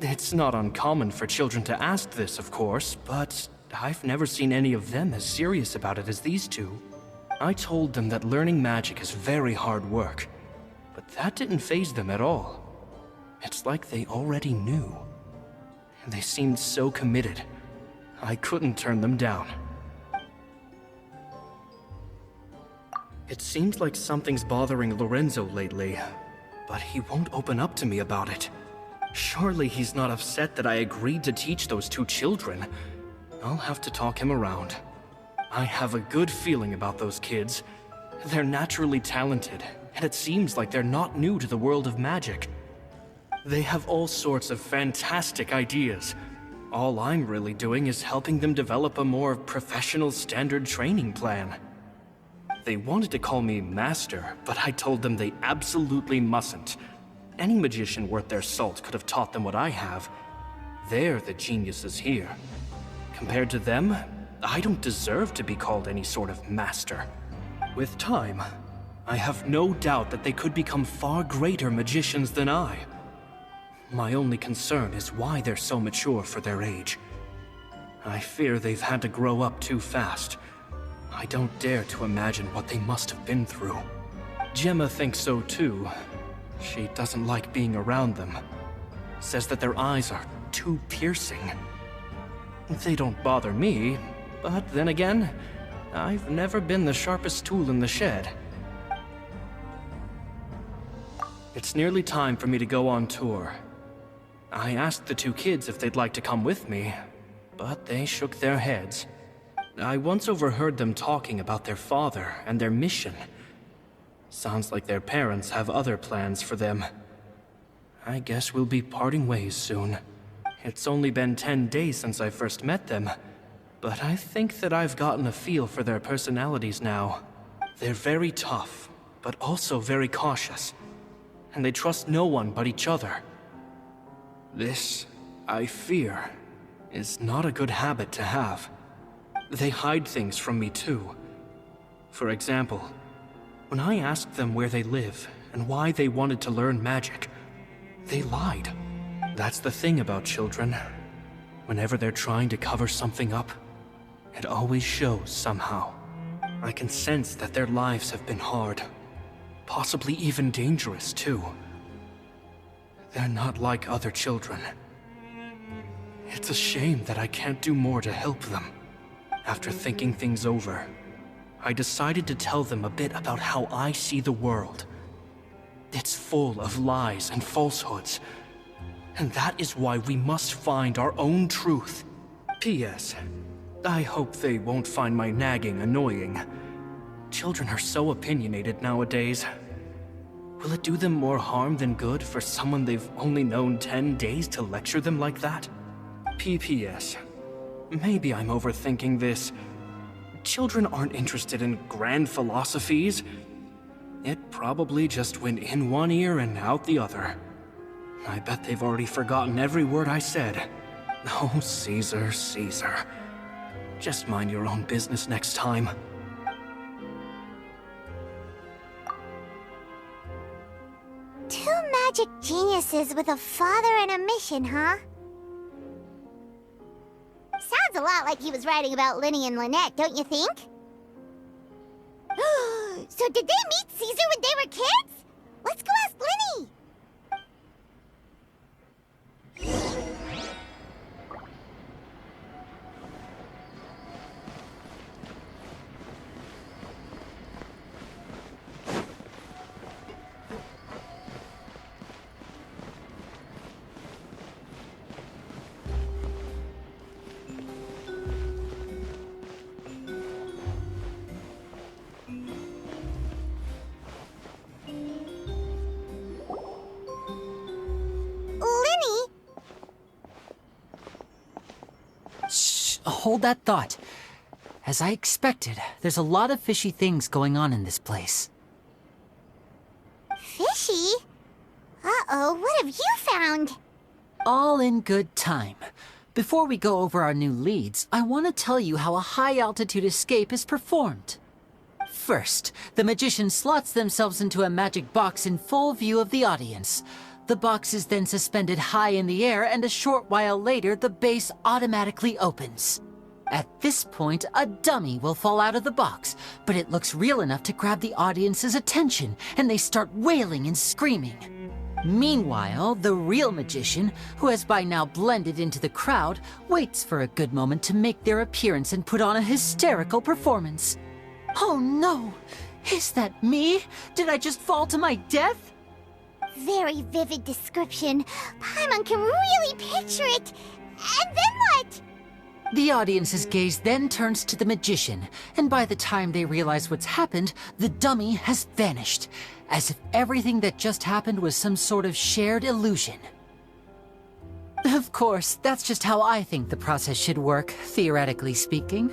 It's not uncommon for children to ask this, of course, but I've never seen any of them as serious about it as these 2. I told them that learning magic is very hard work, but that didn't faze them at all. It's like they already knew. They seemed so committed. I couldn't turn them down. It seems like something's bothering Lorenzo lately, but he won't open up to me about it. Surely he's not upset that I agreed to teach those 2 children. I'll have to talk him around. I have a good feeling about those kids. They're naturally talented, and it seems like they're not new to the world of magic. They have all sorts of fantastic ideas. All I'm really doing is helping them develop a more professional standard training plan. They wanted to call me Master, but I told them they absolutely mustn't. Any magician worth their salt could have taught them what I have. They're the geniuses here. Compared to them, I don't deserve to be called any sort of master. With time, I have no doubt that they could become far greater magicians than I. My only concern is why they're so mature for their age. I fear they've had to grow up too fast. I don't dare to imagine what they must have been through. Gemma thinks so too. She doesn't like being around them. Says that their eyes are too piercing. They don't bother me, but then again, I've never been the sharpest tool in the shed. It's nearly time for me to go on tour. I asked the 2 kids if they'd like to come with me, but they shook their heads. I once overheard them talking about their father and their mission. Sounds like their parents have other plans for them. I guess we'll be parting ways soon. It's only been 10 days since I first met them, but I think that I've gotten a feel for their personalities now. They're very tough, but also very cautious, and they trust no one but each other. This, I fear, is not a good habit to have. They hide things from me too. For example, when I asked them where they live and why they wanted to learn magic, they lied. That's the thing about children. Whenever they're trying to cover something up, it always shows somehow. I can sense that their lives have been hard, possibly even dangerous too. They're not like other children. It's a shame that I can't do more to help them. After thinking things over, I decided to tell them a bit about how I see the world. It's full of lies and falsehoods, and that is why we must find our own truth. P.S. I hope they won't find my nagging annoying. Children are so opinionated nowadays. Will it do them more harm than good for someone they've only known 10 days to lecture them like that? P.P.S. Maybe I'm overthinking this. Children aren't interested in grand philosophies. It probably just went in one ear and out the other. I bet they've already forgotten every word I said. Oh, Caesar, Caesar. Just mind your own business next time. Two magic geniuses with a father and a mission, huh? Sounds a lot like he was writing about Lyney and Lynette, don't you think? So did they meet Caesar when they were kids? Let's go ask Lyney! Hold that thought. As I expected, there's a lot of fishy things going on in this place. Fishy? Uh-oh, what have you found? All in good time. Before we go over our new leads, I want to tell you how a high-altitude escape is performed. First, the magician slots themselves into a magic box in full view of the audience. The box is then suspended high in the air, and a short while later, the base automatically opens. At this point, a dummy will fall out of the box, but it looks real enough to grab the audience's attention, and they start wailing and screaming. Meanwhile, the real magician, who has by now blended into the crowd, waits for a good moment to make their appearance and put on a hysterical performance. Oh no! Is that me? Did I just fall to my death? Very vivid description. Paimon can really picture it. And then what? The audience's gaze then turns to the magician, and by the time they realize what's happened, the dummy has vanished, as if everything that just happened was some sort of shared illusion. Of course, that's just how I think the process should work, theoretically speaking.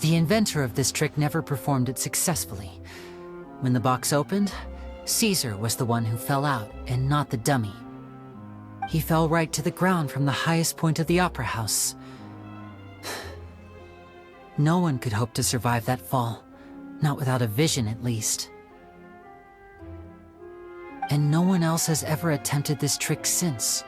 The inventor of this trick never performed it successfully. When the box opened, Caesar was the one who fell out, and not the dummy. He fell right to the ground from the highest point of the opera house. No one could hope to survive that fall, not without a vision at least. And no one else has ever attempted this trick since.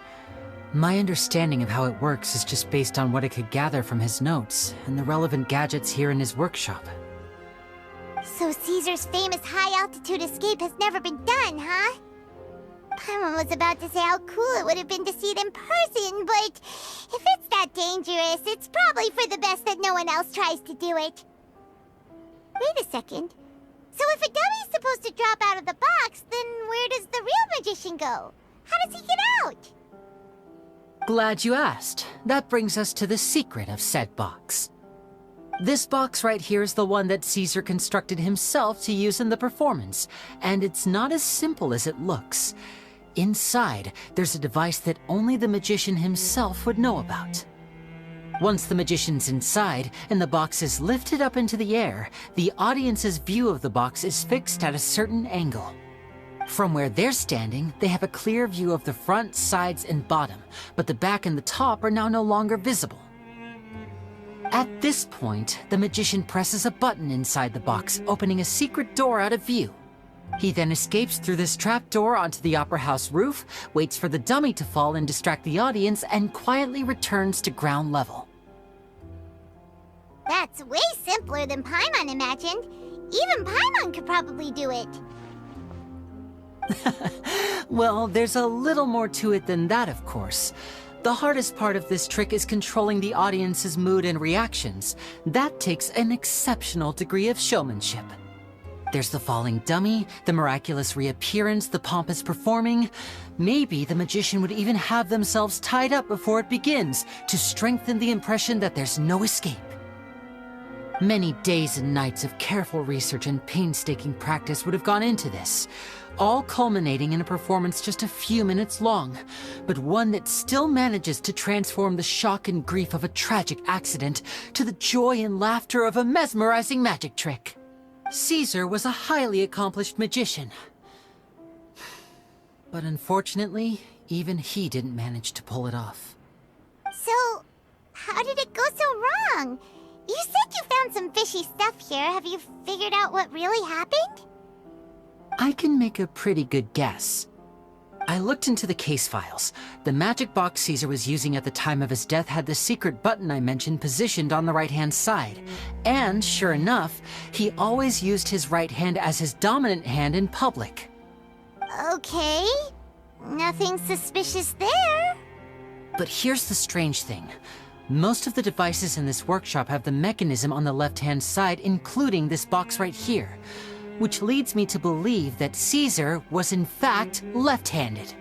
My understanding of how it works is just based on what I could gather from his notes and the relevant gadgets here in his workshop. So Caesar's famous high-altitude escape has never been done, huh? Paimon was about to say how cool it would have been to see it in person, but if it's that dangerous, it's probably for the best that no one else tries to do it. Wait a second. So if a dummy's supposed to drop out of the box, then where does the real magician go? How does he get out? Glad you asked. That brings us to the secret of said box. This box right here is the one that Caesar constructed himself to use in the performance, and it's not as simple as it looks. Inside, there's a device that only the magician himself would know about. Once the magician's inside and the box is lifted up into the air, the audience's view of the box is fixed at a certain angle. From where they're standing, they have a clear view of the front, sides, and bottom, but the back and the top are now no longer visible. At this point, the magician presses a button inside the box, opening a secret door out of view. He then escapes through this trapdoor onto the opera house roof, waits for the dummy to fall and distract the audience, and quietly returns to ground level. That's way simpler than Paimon imagined. Even Paimon could probably do it. Well, there's a little more to it than that, of course. The hardest part of this trick is controlling the audience's mood and reactions. That takes an exceptional degree of showmanship. There's the falling dummy, the miraculous reappearance, the pompous performing. Maybe the magician would even have themselves tied up before it begins to strengthen the impression that there's no escape. Many days and nights of careful research and painstaking practice would have gone into this, all culminating in a performance just a few minutes long, but one that still manages to transform the shock and grief of a tragic accident to the joy and laughter of a mesmerizing magic trick. Caesar was a highly accomplished magician. But unfortunately, even he didn't manage to pull it off. So, how did it go so wrong? You said you found some fishy stuff here. Have you figured out what really happened? I can make a pretty good guess. I looked into the case files. The magic box Caesar was using at the time of his death had the secret button I mentioned positioned on the right-hand side. And, sure enough, he always used his right hand as his dominant hand in public. Okay. Nothing suspicious there. But here's the strange thing. Most of the devices in this workshop have the mechanism on the left-hand side, including this box right here, which leads me to believe that Caesar was in fact left-handed.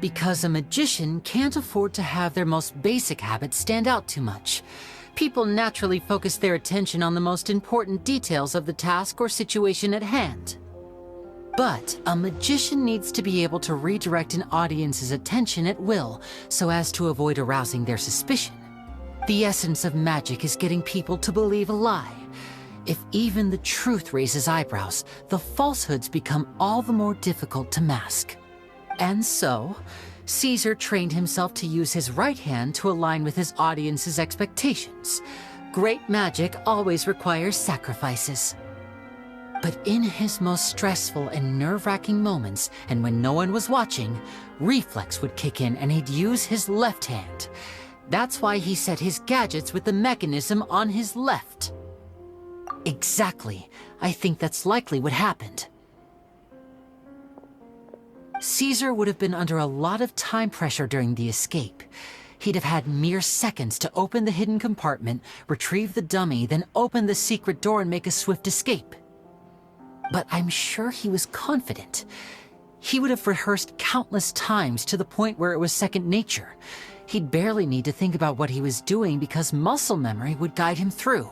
Because a magician can't afford to have their most basic habits stand out too much. People naturally focus their attention on the most important details of the task or situation at hand. But a magician needs to be able to redirect an audience's attention at will so as to avoid arousing their suspicion. The essence of magic is getting people to believe a lie. If even the truth raises eyebrows, the falsehoods become all the more difficult to mask. And so, Caesar trained himself to use his right hand to align with his audience's expectations. Great magic always requires sacrifices. But in his most stressful and nerve-wracking moments, and when no one was watching, reflex would kick in and he'd use his left hand. That's why he set his gadgets with the mechanism on his left. Exactly. I think that's likely what happened. Caesar would have been under a lot of time pressure during the escape. He'd have had mere seconds to open the hidden compartment, retrieve the dummy, then open the secret door and make a swift escape. But I'm sure he was confident. He would have rehearsed countless times to the point where it was second nature. He'd barely need to think about what he was doing because muscle memory would guide him through.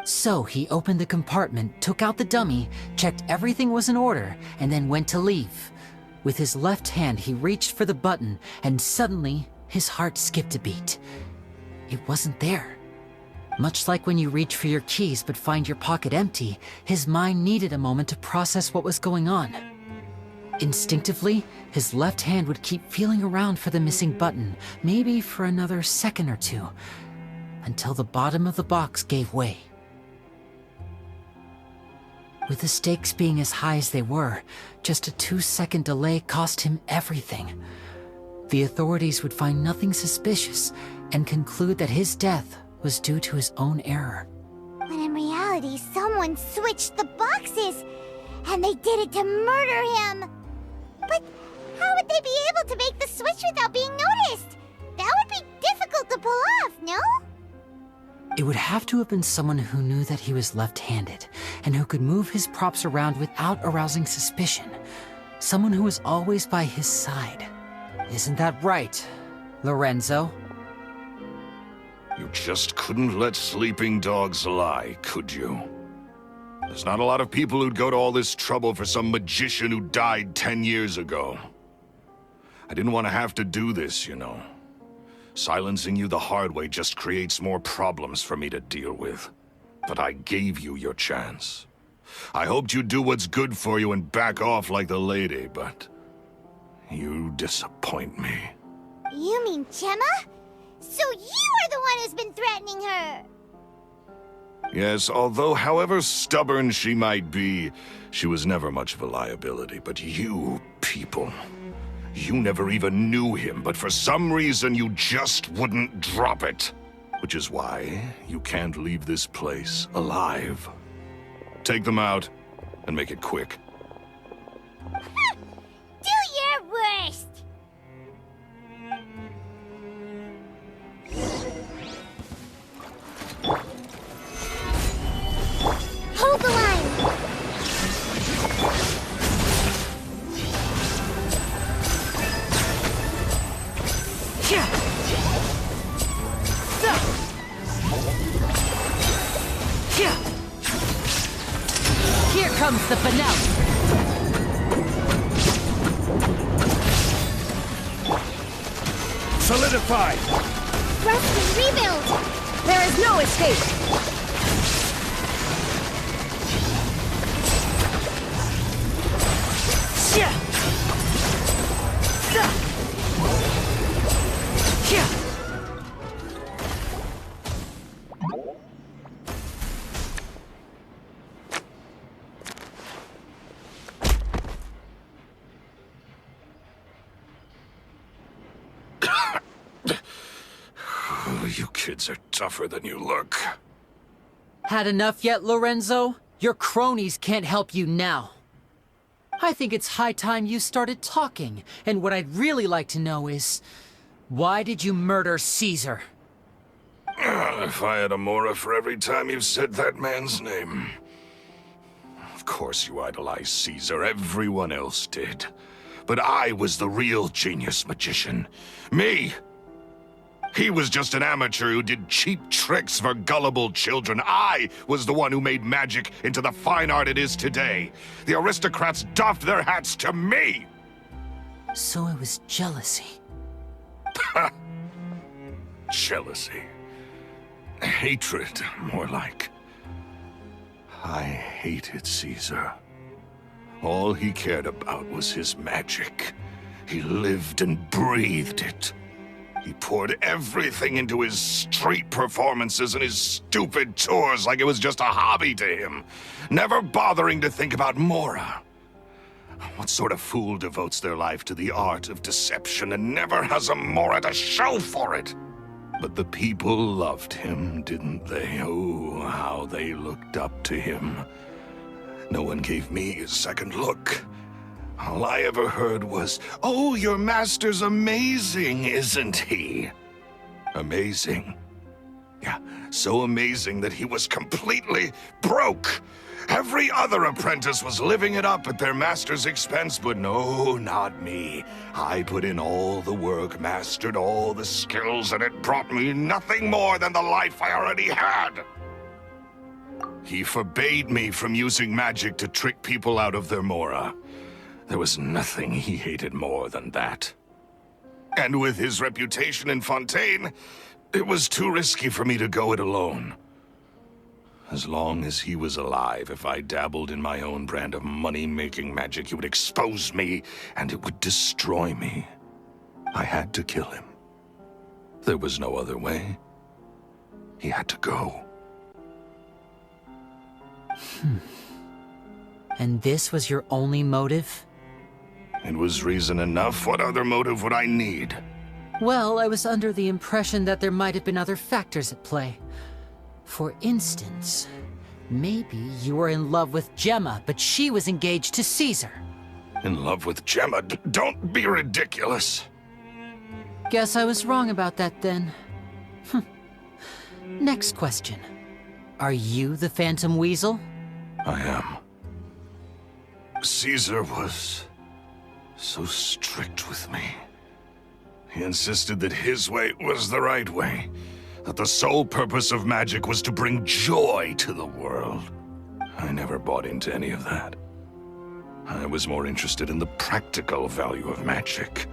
So he opened the compartment, took out the dummy, checked everything was in order, and then went to leave. With his left hand, he reached for the button, and suddenly, his heart skipped a beat. It wasn't there. Much like when you reach for your keys but find your pocket empty, his mind needed a moment to process what was going on. Instinctively, his left hand would keep feeling around for the missing button, maybe for another second or two, until the bottom of the box gave way. With the stakes being as high as they were, just a 2-second delay cost him everything. The authorities would find nothing suspicious and conclude that his death was due to his own error. When in reality, someone switched the boxes, and they did it to murder him. But how would they be able to make the switch without being noticed? That would be difficult to pull off, no? It would have to have been someone who knew that he was left-handed, and who could move his props around without arousing suspicion. Someone who was always by his side. Isn't that right, Lorenzo? You just couldn't let sleeping dogs lie, could you? There's not a lot of people who'd go to all this trouble for some magician who died 10 years ago. I didn't want to have to do this, you know. Silencing you the hard way just creates more problems for me to deal with. But I gave you your chance. I hoped you'd do what's good for you and back off like the lady, but you disappoint me. You mean Gemma? So you are the one who's been threatening her! Yes, although however stubborn she might be, she was never much of a liability. But you people, you never even knew him, but for some reason you just wouldn't drop it. Which is why you can't leave this place alive. Take them out, and make it quick. Do your worst! Hold the line! Here comes the finale. Solidify! Rest and rebuild! There is no escape! You kids are tougher than you look. Had enough yet, Lorenzo? Your cronies can't help you now. I think it's high time you started talking, and what I'd really like to know is, why did you murder Caesar? If I had a mora for every time you said that man's name. Of course you idolized Caesar, everyone else did. But I was the real genius magician. Me! He was just an amateur who did cheap tricks for gullible children. I was the one who made magic into the fine art it is today. The aristocrats doffed their hats to me! So it was jealousy. Jealousy. Hatred, more like. I hated Caesar. All he cared about was his magic. He lived and breathed it. He poured everything into his street performances and his stupid tours like it was just a hobby to him, never bothering to think about Mora. What sort of fool devotes their life to the art of deception and never has a Mora to show for it? But the people loved him, didn't they? Oh, how they looked up to him. No one gave me a second look. All I ever heard was, "Oh, your master's amazing, isn't he?" Amazing. Yeah, so amazing that he was completely broke. Every other apprentice was living it up at their master's expense, but no, not me. I put in all the work, mastered all the skills, and it brought me nothing more than the life I already had. He forbade me from using magic to trick people out of their Mora. There was nothing he hated more than that. And with his reputation in Fontaine, it was too risky for me to go it alone. As long as he was alive, if I dabbled in my own brand of money-making magic, he would expose me, and it would destroy me. I had to kill him. There was no other way. He had to go. And this was your only motive? It was reason enough. What other motive would I need? Well, I was under the impression that there might have been other factors at play. For instance, maybe you were in love with Gemma, but she was engaged to Caesar. In love with Gemma? Don't be ridiculous. Guess I was wrong about that then. Next question. Are you the Phantom Weasel? I am. Caesar was so strict with me. He insisted that his way was the right way. that the sole purpose of magic was to bring joy to the world. I never bought into any of that. I was more interested in the practical value of magic.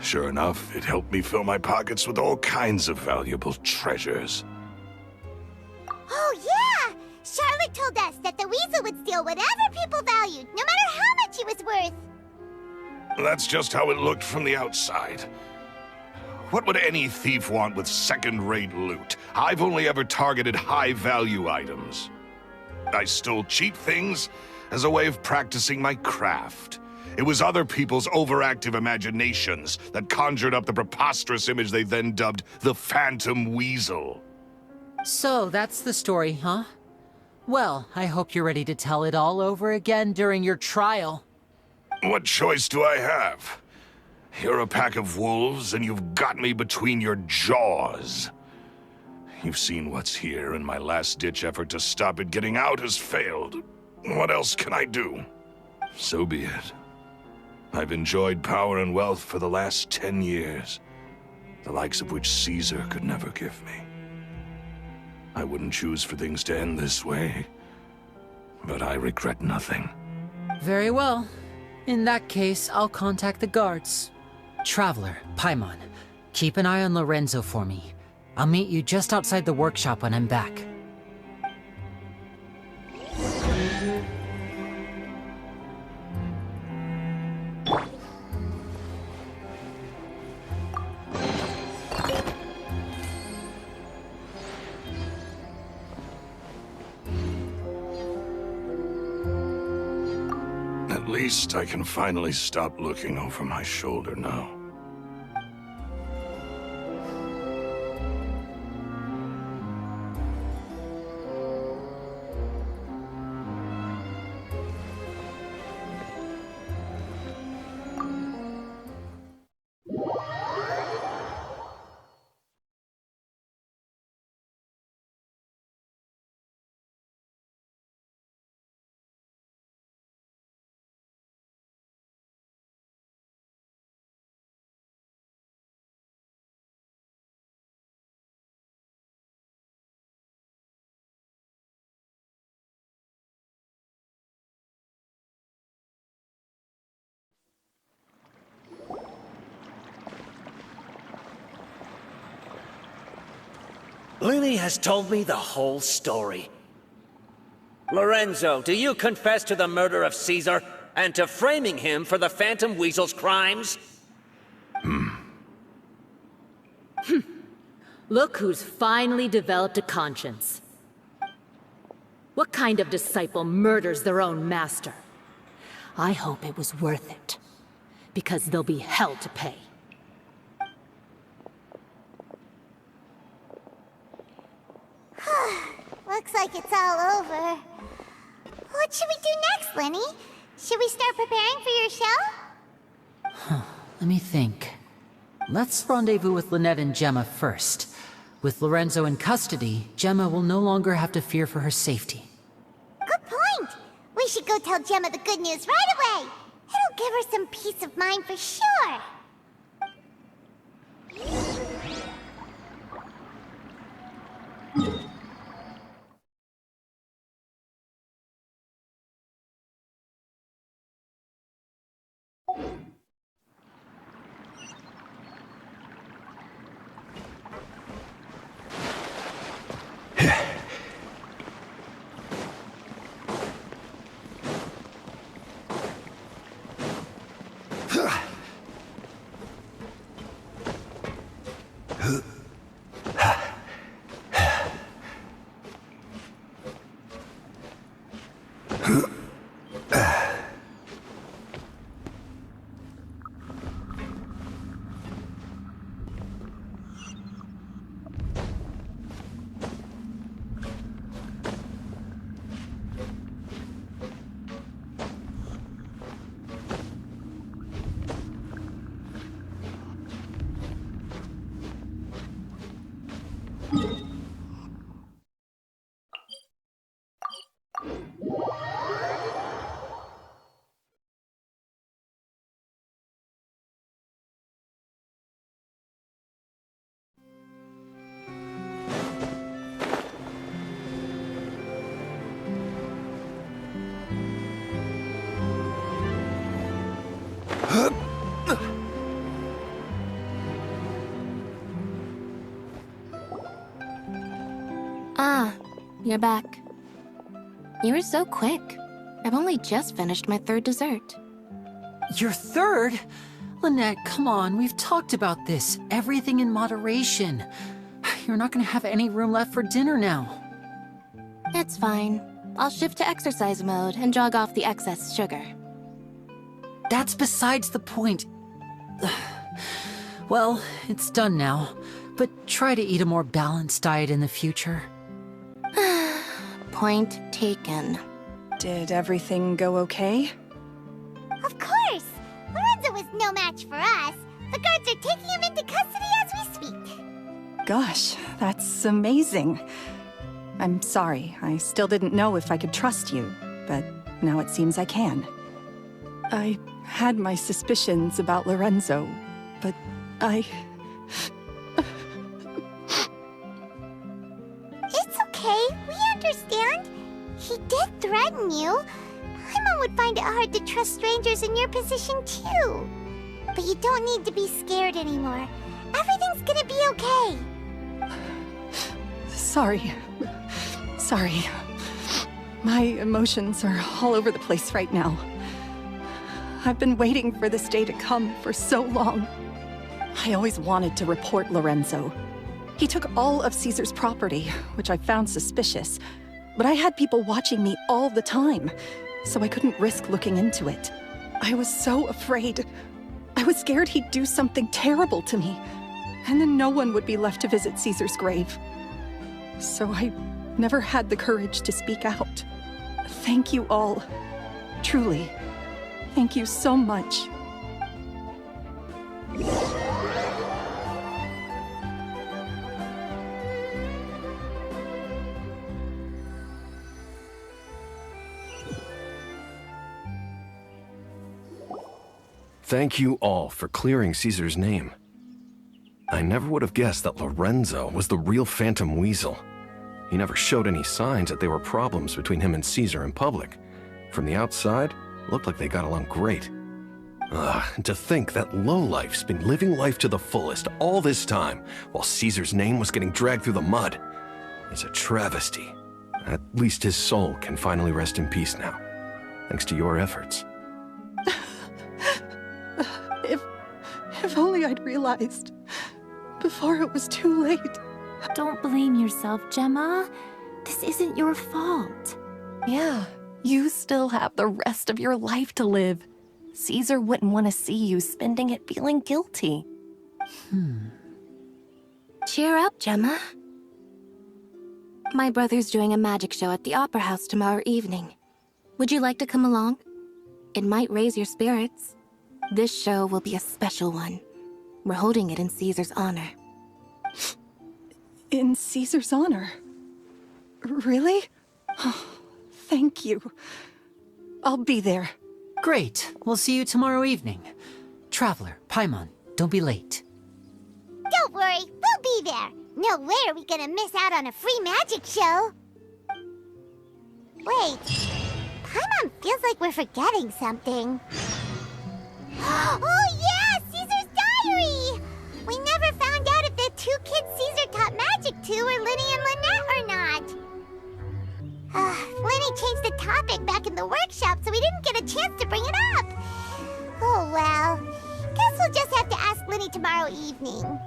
Sure enough, it helped me fill my pockets with all kinds of valuable treasures. Oh, yeah! Charlotte told us that the weasel would steal whatever people valued, no matter how much it was worth. That's just how it looked from the outside. What would any thief want with second-rate loot? I've only ever targeted high-value items. I stole cheap things as a way of practicing my craft. It was other people's overactive imaginations that conjured up the preposterous image they then dubbed the Phantom Weasel. So that's the story, huh? Well, I hope you're ready to tell it all over again during your trial. What choice do I have? You're a pack of wolves, and you've got me between your jaws. You've seen what's here, and my last-ditch effort to stop it getting out has failed. What else can I do? So be it. I've enjoyed power and wealth for the last 10 years, the likes of which Caesar could never give me. I wouldn't choose for things to end this way, but I regret nothing. Very well. In that case, I'll contact the guards. Traveler, Paimon, keep an eye on Lorenzo for me. I'll meet you just outside the workshop when I'm back. At least I can finally stop looking over my shoulder now. Lyney has told me the whole story. Lorenzo, do you confess to the murder of Caesar and to framing him for the Phantom Weasel's crimes? Look who's finally developed a conscience. What kind of disciple murders their own master? I hope it was worth it, because there'll be hell to pay. Looks like it's all over. What should we do next, Lyney? Should we start preparing for your show? Let me think. Let's rendezvous with Lynette and Gemma first. With Lorenzo in custody, Gemma will no longer have to fear for her safety. Good point. We should go tell Gemma the good news right away. It'll give her some peace of mind for sure. you're back. You were so quick. I've only just finished my third dessert. Your third? Lynette, come on, we've talked about this. Everything in moderation. You're not gonna have any room left for dinner now. It's fine. I'll shift to exercise mode and jog off the excess sugar. That's besides the point. Well, it's done now, but try to eat a more balanced diet in the future. Point taken. Did everything go okay? Of course! Lorenzo was no match for us. The guards are taking him into custody as we speak. Gosh, that's amazing. I'm sorry, I still didn't know if I could trust you, but now it seems I can. I had my suspicions about Lorenzo, but It's okay, we understand. He did threaten you. Paimon would find it hard to trust strangers in your position too. But you don't need to be scared anymore. Everything's gonna be okay. Sorry. My emotions are all over the place right now. I've been waiting for this day to come for so long. I always wanted to report Lorenzo. He took all of Caesar's property, which I found suspicious, but I had people watching me all the time, so I couldn't risk looking into it. I was so afraid. I was scared he'd do something terrible to me, and then no one would be left to visit Caesar's grave. So I never had the courage to speak out. Thank you all. Truly. Thank you so much. Thank you all for clearing Caesar's name. I never would have guessed that Lorenzo was the real Phantom Weasel. He never showed any signs that there were problems between him and Caesar in public. From the outside, it looked like they got along great. To think that lowlife's been living life to the fullest all this time, while Caesar's name was getting dragged through the mud. It's a travesty. At least his soul can finally rest in peace now, thanks to your efforts. If only I'd realized before it was too late. Don't blame yourself, Gemma. This isn't your fault. Yeah, you still have the rest of your life to live. Caesar wouldn't want to see you spending it feeling guilty. Cheer up, Gemma. My brother's doing a magic show at the Opera House tomorrow evening. Would you like to come along? It might raise your spirits. This show will be a special one. We're holding it in Caesar's honor. In Caesar's honor? Really? Oh, thank you. I'll be there. Great. We'll see you tomorrow evening. Traveler, Paimon, don't be late. Don't worry, we'll be there. No way are we gonna miss out on a free magic show. Wait, Paimon feels like we're forgetting something. Oh yeah, Caesar's diary! We never found out if the two kids Caesar taught magic to were Lyney and Lynette or not. Lyney changed the topic back in the workshop, so we didn't get a chance to bring it up. Oh well, guess we'll just have to ask Lyney tomorrow evening.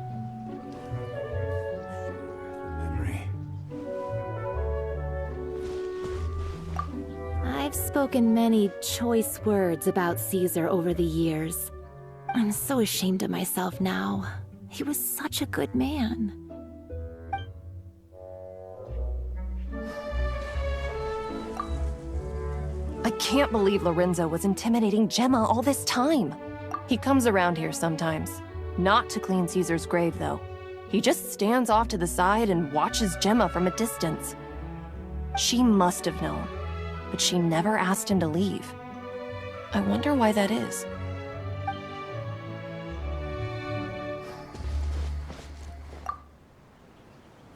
I've spoken many choice words about Caesar over the years. I'm so ashamed of myself now. He was such a good man. I can't believe Lorenzo was intimidating Gemma all this time. He comes around here sometimes. Not to clean Caesar's grave, though. He just stands off to the side and watches Gemma from a distance. She must have known, but she never asked him to leave. I wonder why that is.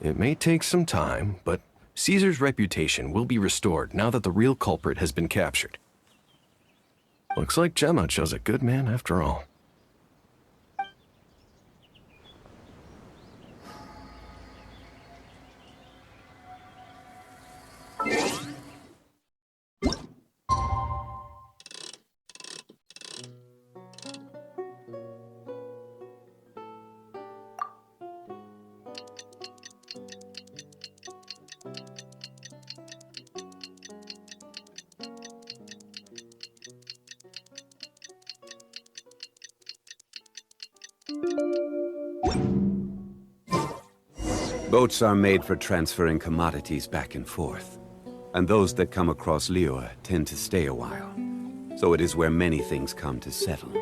It may take some time, but Caesar's reputation will be restored now that the real culprit has been captured. Looks like Gemma chose a good man after all. Boats are made for transferring commodities back and forth. And those that come across Liyue tend to stay a while. So it is where many things come to settle.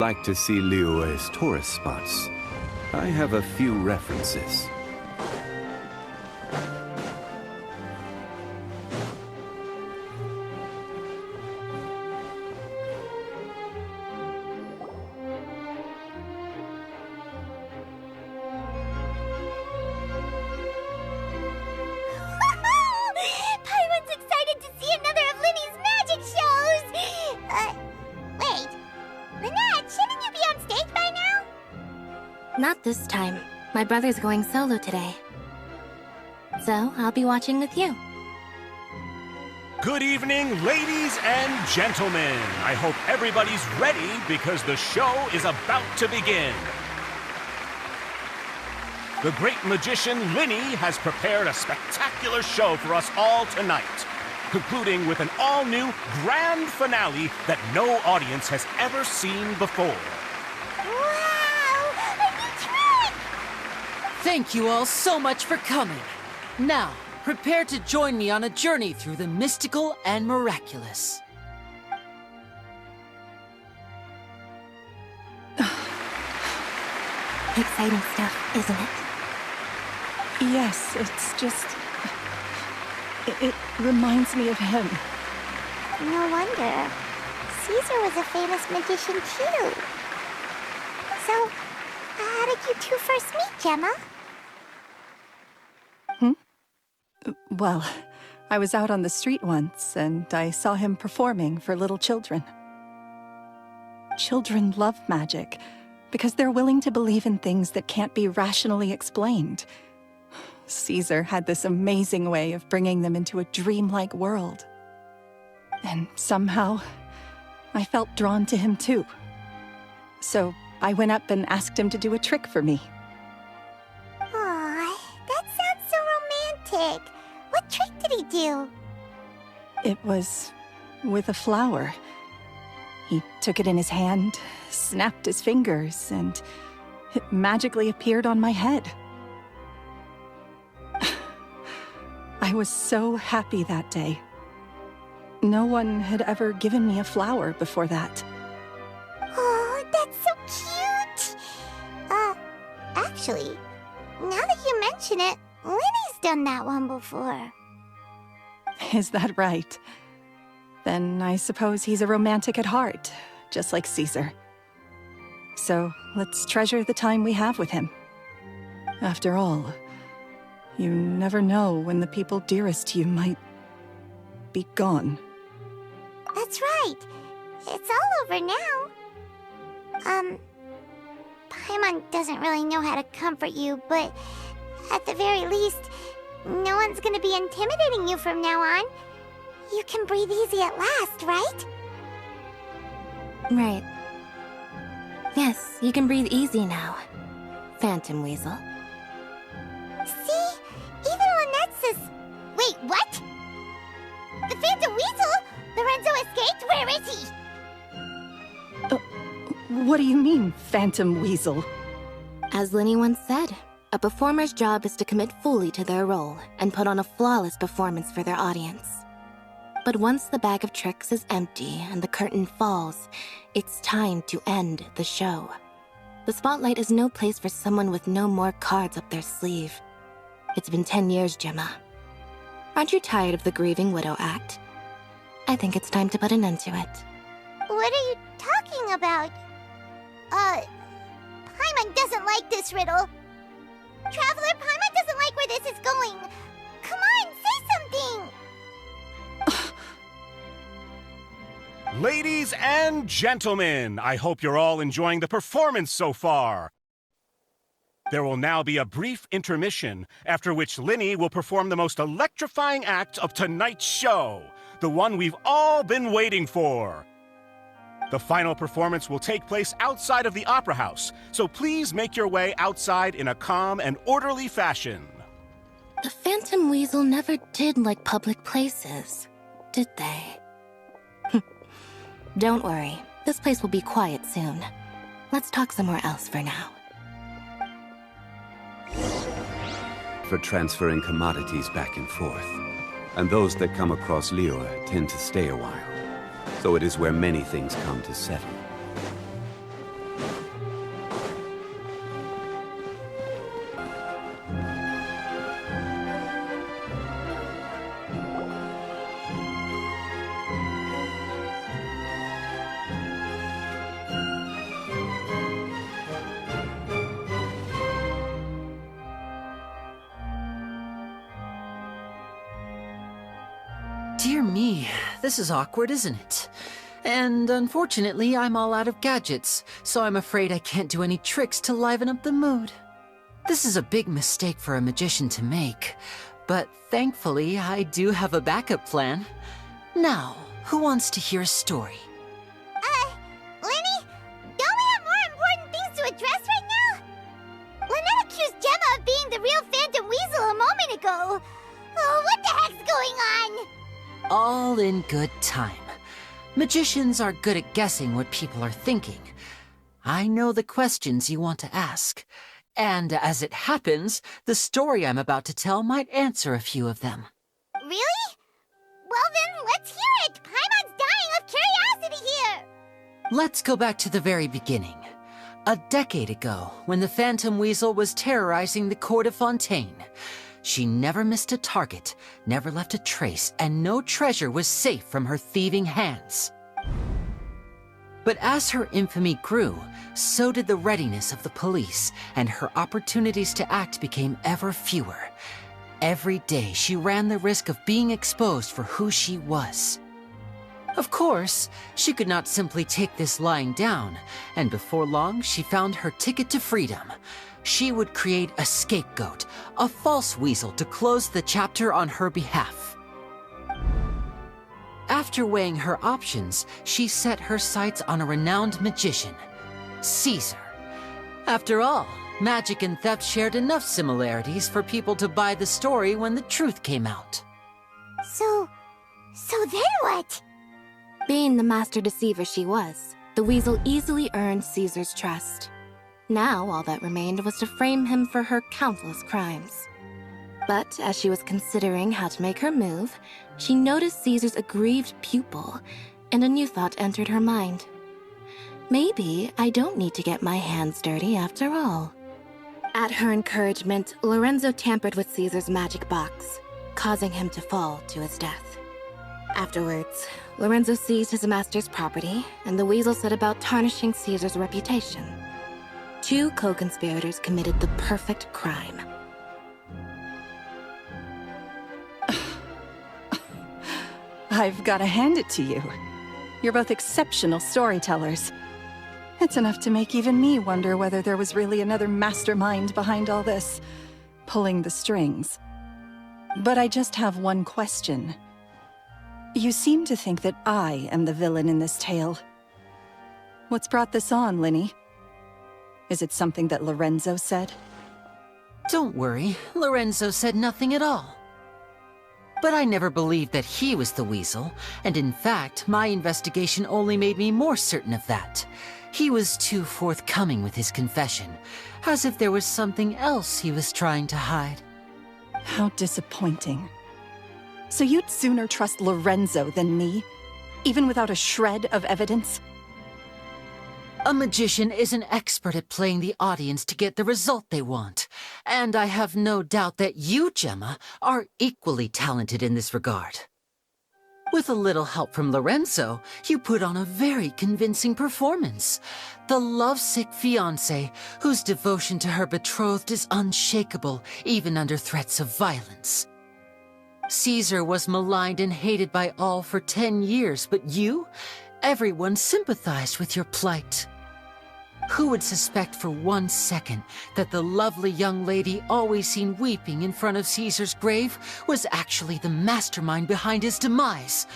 Like to see Liyue's tourist spots. I have a few references. Paimon's excited to see another of Lyney's magic shows! Wait. Lynette, shouldn't you be on stage by now? Not this time. My brother's going solo today. So, I'll be watching with you. Good evening, ladies and gentlemen. I hope everybody's ready because the show is about to begin. The great magician Lyney has prepared a spectacular show for us all tonight, concluding with an all-new grand finale that no audience has ever seen before. Wow! A new trick! Thank you all so much for coming. Now, prepare to join me on a journey through the mystical and miraculous. Exciting stuff, isn't it? Yes, it's just... It reminds me of him. No wonder. Caesar was a famous magician too. So, how did you two first meet, Gemma? Well, I was out on the street once, and I saw him performing for little children. Children love magic, because they're willing to believe in things that can't be rationally explained. Caesar had this amazing way of bringing them into a dreamlike world. And somehow, I felt drawn to him too. So I went up and asked him to do a trick for me. Aw, that sounds so romantic. What trick did he do? It was with a flower. He took it in his hand, snapped his fingers, and it magically appeared on my head. I was so happy that day. No one had ever given me a flower before that. Oh, that's so cute! Actually, now that you mention it, Lyney's done that one before. Is that right? Then I suppose he's a romantic at heart, just like Caesar. So let's treasure the time we have with him. After all, you never know when the people dearest to you might be gone. That's right. It's all over now. Paimon doesn't really know how to comfort you, but at the very least, no one's gonna be intimidating you from now on. You can breathe easy at last, right? Right. Yes, you can breathe easy now, Phantom Weasel. See? Even Lynette says... Wait, what? The Phantom Weasel? Lorenzo escaped? Where is he? What do you mean, Phantom Weasel? As Lyney once said, a performer's job is to commit fully to their role and put on a flawless performance for their audience. But once the bag of tricks is empty and the curtain falls, it's time to end the show. The spotlight is no place for someone with no more cards up their sleeve. It's been 10 years, Gemma. Aren't you tired of the grieving widow act? I think it's time to put an end to it. What are you talking about? Paimon doesn't like this riddle. Traveler, Paimon doesn't like where this is going. Come on, say something! Ladies and gentlemen, I hope you're all enjoying the performance so far. There will now be a brief intermission, after which Lyney will perform the most electrifying act of tonight's show, the one we've all been waiting for. The final performance will take place outside of the Opera House, so please make your way outside in a calm and orderly fashion. The Phantom Weasel never did like public places, did they? Don't worry, this place will be quiet soon. Let's talk somewhere else for now. For transferring commodities back and forth. And those that come across Liyue tend to stay a while. So it is where many things come to settle. Dear me, this is awkward, isn't it? And unfortunately, I'm all out of gadgets, so I'm afraid I can't do any tricks to liven up the mood. This is a big mistake for a magician to make, but thankfully, I do have a backup plan. Now, who wants to hear a story? Lyney, don't we have more important things to address right now? Lynette accused Gemma of being the real Phantom Weasel a moment ago. Oh, what the heck's going on? All in good time. Magicians are good at guessing what people are thinking. I know the questions you want to ask. And as it happens, the story I'm about to tell might answer a few of them. Really? Well then, let's hear it! Paimon's dying of curiosity here! Let's go back to the very beginning. A decade ago, when the Phantom Weasel was terrorizing the court of Fontaine. She never missed a target, never left a trace, and no treasure was safe from her thieving hands. But as her infamy grew, so did the readiness of the police, and her opportunities to act became ever fewer. Every day she ran the risk of being exposed for who she was. Of course, she could not simply take this lying down, and before long she found her ticket to freedom. She would create a scapegoat, a false weasel to close the chapter on her behalf. After weighing her options, she set her sights on a renowned magician, Caesar. After all, magic and theft shared enough similarities for people to buy the story when the truth came out. So then what? Being the master deceiver she was, the weasel easily earned Caesar's trust. Now all that remained was to frame him for her countless crimes. But as she was considering how to make her move, she noticed Caesar's aggrieved pupil, and a new thought entered her mind. Maybe I don't need to get my hands dirty after all. At her encouragement, Lorenzo tampered with Caesar's magic box, causing him to fall to his death. Afterwards, Lorenzo seized his master's property, and the weasel set about tarnishing Caesar's reputation. Two co-conspirators committed the perfect crime. I've got to hand it to you. You're both exceptional storytellers. It's enough to make even me wonder whether there was really another mastermind behind all this, pulling the strings. But I just have one question. You seem to think that I am the villain in this tale. What's brought this on, Lyney? Is it something that Lorenzo said? Don't worry, Lorenzo said nothing at all. But I never believed that he was the weasel, and in fact, my investigation only made me more certain of that. He was too forthcoming with his confession, as if there was something else he was trying to hide. How disappointing. So you'd sooner trust Lorenzo than me? Even without a shred of evidence? A magician is an expert at playing the audience to get the result they want. And I have no doubt that you, Gemma, are equally talented in this regard. With a little help from Lorenzo, you put on a very convincing performance. The lovesick fiancé, whose devotion to her betrothed is unshakable, even under threats of violence. Caesar was maligned and hated by all for 10 years, but you? Everyone sympathized with your plight. Who would suspect for 1 second that the lovely young lady always seen weeping in front of Caesar's grave was actually the mastermind behind his demise?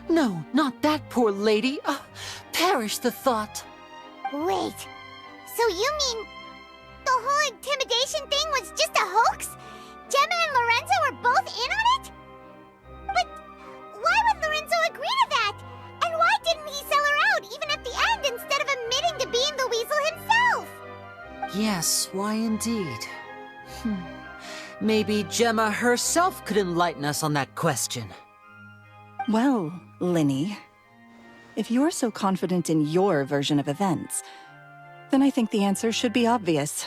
No, not that poor lady. Perish the thought. Wait, so you mean the whole intimidation thing was just a hoax? Gemma and Lorenzo were both in on it? But why would Lorenzo agree to that? And why didn't he sell her out even at the end instead of admitting to being the weasel himself? Yes, why indeed? Maybe Gemma herself could enlighten us on that question. Well, Lyney, if you're so confident in your version of events, then I think the answer should be obvious.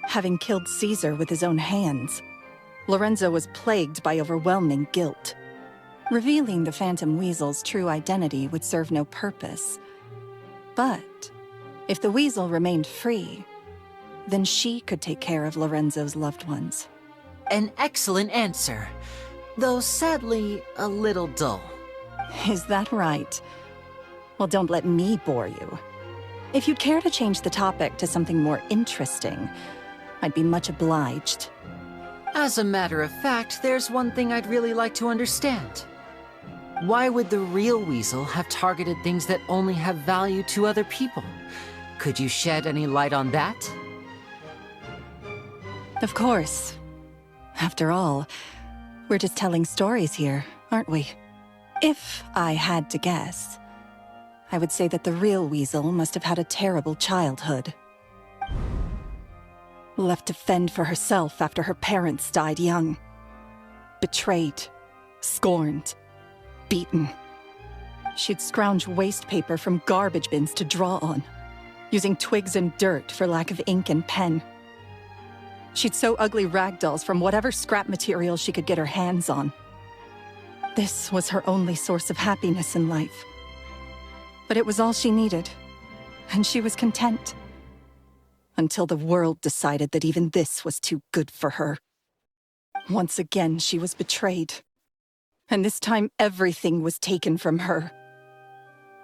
Having killed Caesar with his own hands, Lorenzo was plagued by overwhelming guilt. Revealing the Phantom Weasel's true identity would serve no purpose. But if the Weasel remained free, then she could take care of Lorenzo's loved ones. An excellent answer, though sadly a little dull. Is that right? Well, don't let me bore you. If you'd care to change the topic to something more interesting, I'd be much obliged. As a matter of fact, there's one thing I'd really like to understand. Why would the real Weasel have targeted things that only have value to other people? Could you shed any light on that? Of course. After all, we're just telling stories here, aren't we? If I had to guess, I would say that the real Weasel must have had a terrible childhood. Left to fend for herself after her parents died young. Betrayed, scorned, beaten. She'd scrounge waste paper from garbage bins to draw on, using twigs and dirt for lack of ink and pen. She'd sew ugly rag dolls from whatever scrap material she could get her hands on. This was her only source of happiness in life. But it was all she needed, and she was content. Until the world decided that even this was too good for her. Once again, she was betrayed. And this time, everything was taken from her.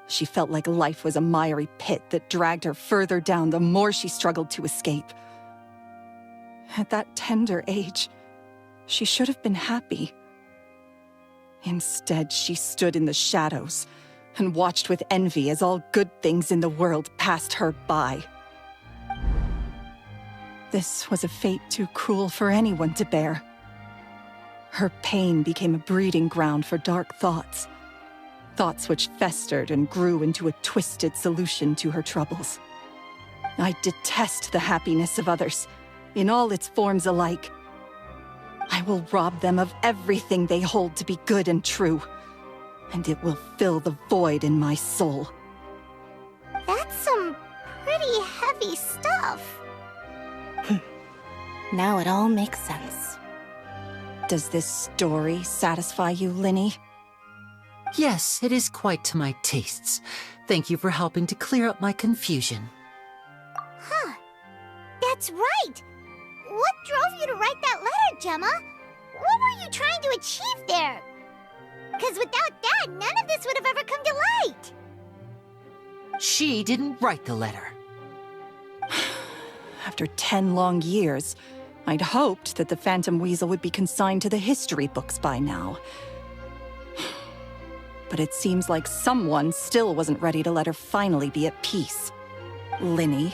She felt like life was a miry pit that dragged her further down the more she struggled to escape. At that tender age, she should have been happy. Instead, she stood in the shadows and watched with envy as all good things in the world passed her by. This was a fate too cruel for anyone to bear. Her pain became a breeding ground for dark thoughts. Thoughts which festered and grew into a twisted solution to her troubles. I detest the happiness of others, in all its forms alike. I will rob them of everything they hold to be good and true, and it will fill the void in my soul. That's some pretty heavy stuff. Now it all makes sense. Does this story satisfy you, Lyney? Yes, it is quite to my tastes. Thank you for helping to clear up my confusion. Huh. That's right! What drove you to write that letter, Gemma? What were you trying to achieve there? Because without that, none of this would have ever come to light. She didn't write the letter. After 10 long years, I'd hoped that the Phantom Weasel would be consigned to the history books by now. But it seems like someone still wasn't ready to let her finally be at peace. Lyney.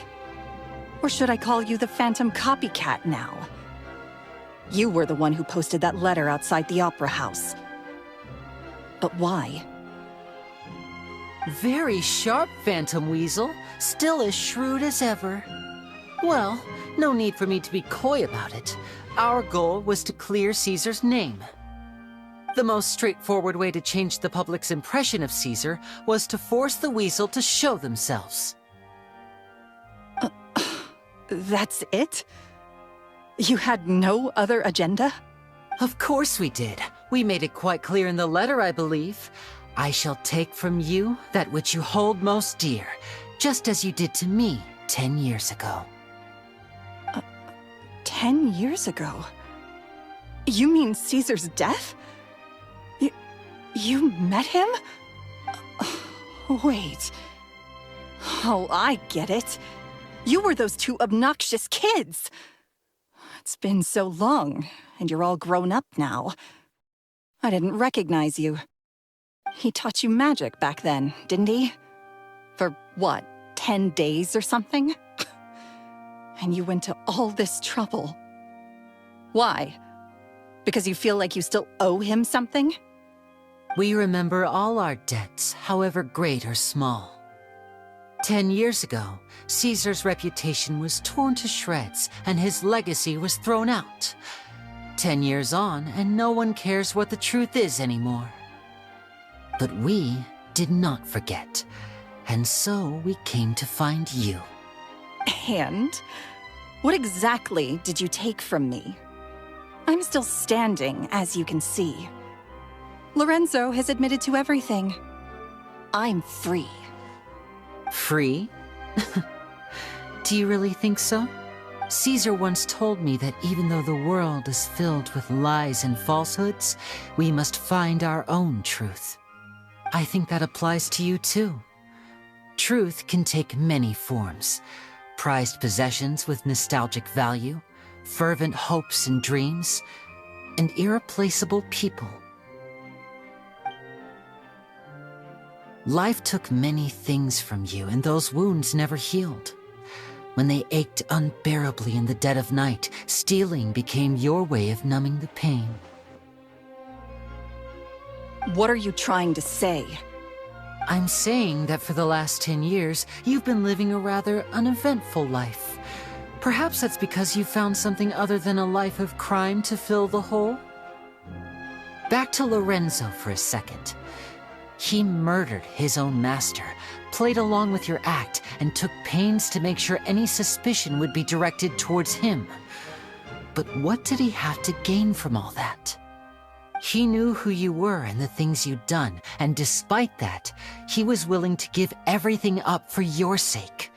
Or should I call you the Phantom Copycat now? You were the one who posted that letter outside the Opera House. But why? Very sharp, Phantom Weasel. Still as shrewd as ever. Well, no need for me to be coy about it. Our goal was to clear Caesar's name. The most straightforward way to change the public's impression of Caesar was to force the weasel to show themselves. That's it? You had no other agenda? Of course we did. We made it quite clear in the letter, I believe. I shall take from you that which you hold most dear, just as you did to me 10 years ago. 10 years ago? You mean Caesar's death? You met him? Wait. Oh, I get it. You were those two obnoxious kids. It's been so long, and you're all grown up now. I didn't recognize you. He taught you magic back then, didn't he? For what, 10 days or something? And you went to all this trouble. Why? Because you feel like you still owe him something? We remember all our debts, however great or small. 10 years ago, Caesar's reputation was torn to shreds, and his legacy was thrown out. 10 years on, and no one cares what the truth is anymore. But we did not forget, and so we came to find you. And? What exactly did you take from me? I'm still standing, as you can see. Lorenzo has admitted to everything. I'm free. Free? Do you really think so? Caesar once told me that even though the world is filled with lies and falsehoods, we must find our own truth. I think that applies to you too. Truth can take many forms. Prized possessions with nostalgic value, fervent hopes and dreams, and irreplaceable people. Life took many things from you, and those wounds never healed. When they ached unbearably in the dead of night, stealing became your way of numbing the pain. What are you trying to say? I'm saying that for the last 10 years, you've been living a rather uneventful life. Perhaps that's because you found something other than a life of crime to fill the hole? Back to Lorenzo for a second. He murdered his own master, played along with your act, and took pains to make sure any suspicion would be directed towards him. But what did he have to gain from all that? He knew who you were and the things you'd done, and despite that, he was willing to give everything up for your sake.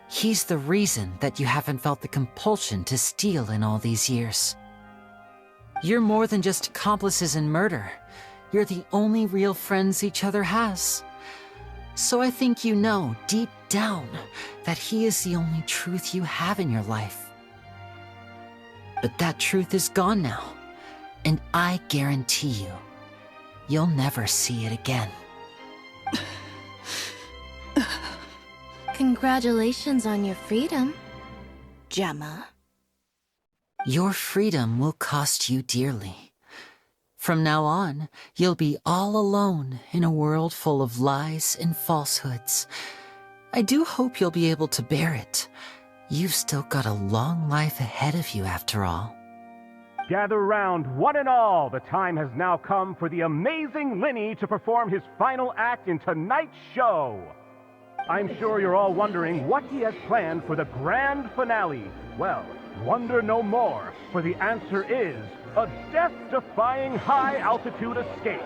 He's the reason that you haven't felt the compulsion to steal in all these years. You're more than just accomplices in murder. You're the only real friends each other has. So I think you know, deep down, that he is the only truth you have in your life. But that truth is gone now, and I guarantee you, you'll never see it again. Congratulations on your freedom, Gemma. Your freedom will cost you dearly. From now on, you'll be all alone in a world full of lies and falsehoods. I do hope you'll be able to bear it. You've still got a long life ahead of you after all. Gather round, one and all. The time has now come for the amazing Lyney to perform his final act in tonight's show. I'm sure you're all wondering what he has planned for the grand finale. Well, wonder no more, for the answer is a death-defying high-altitude escape.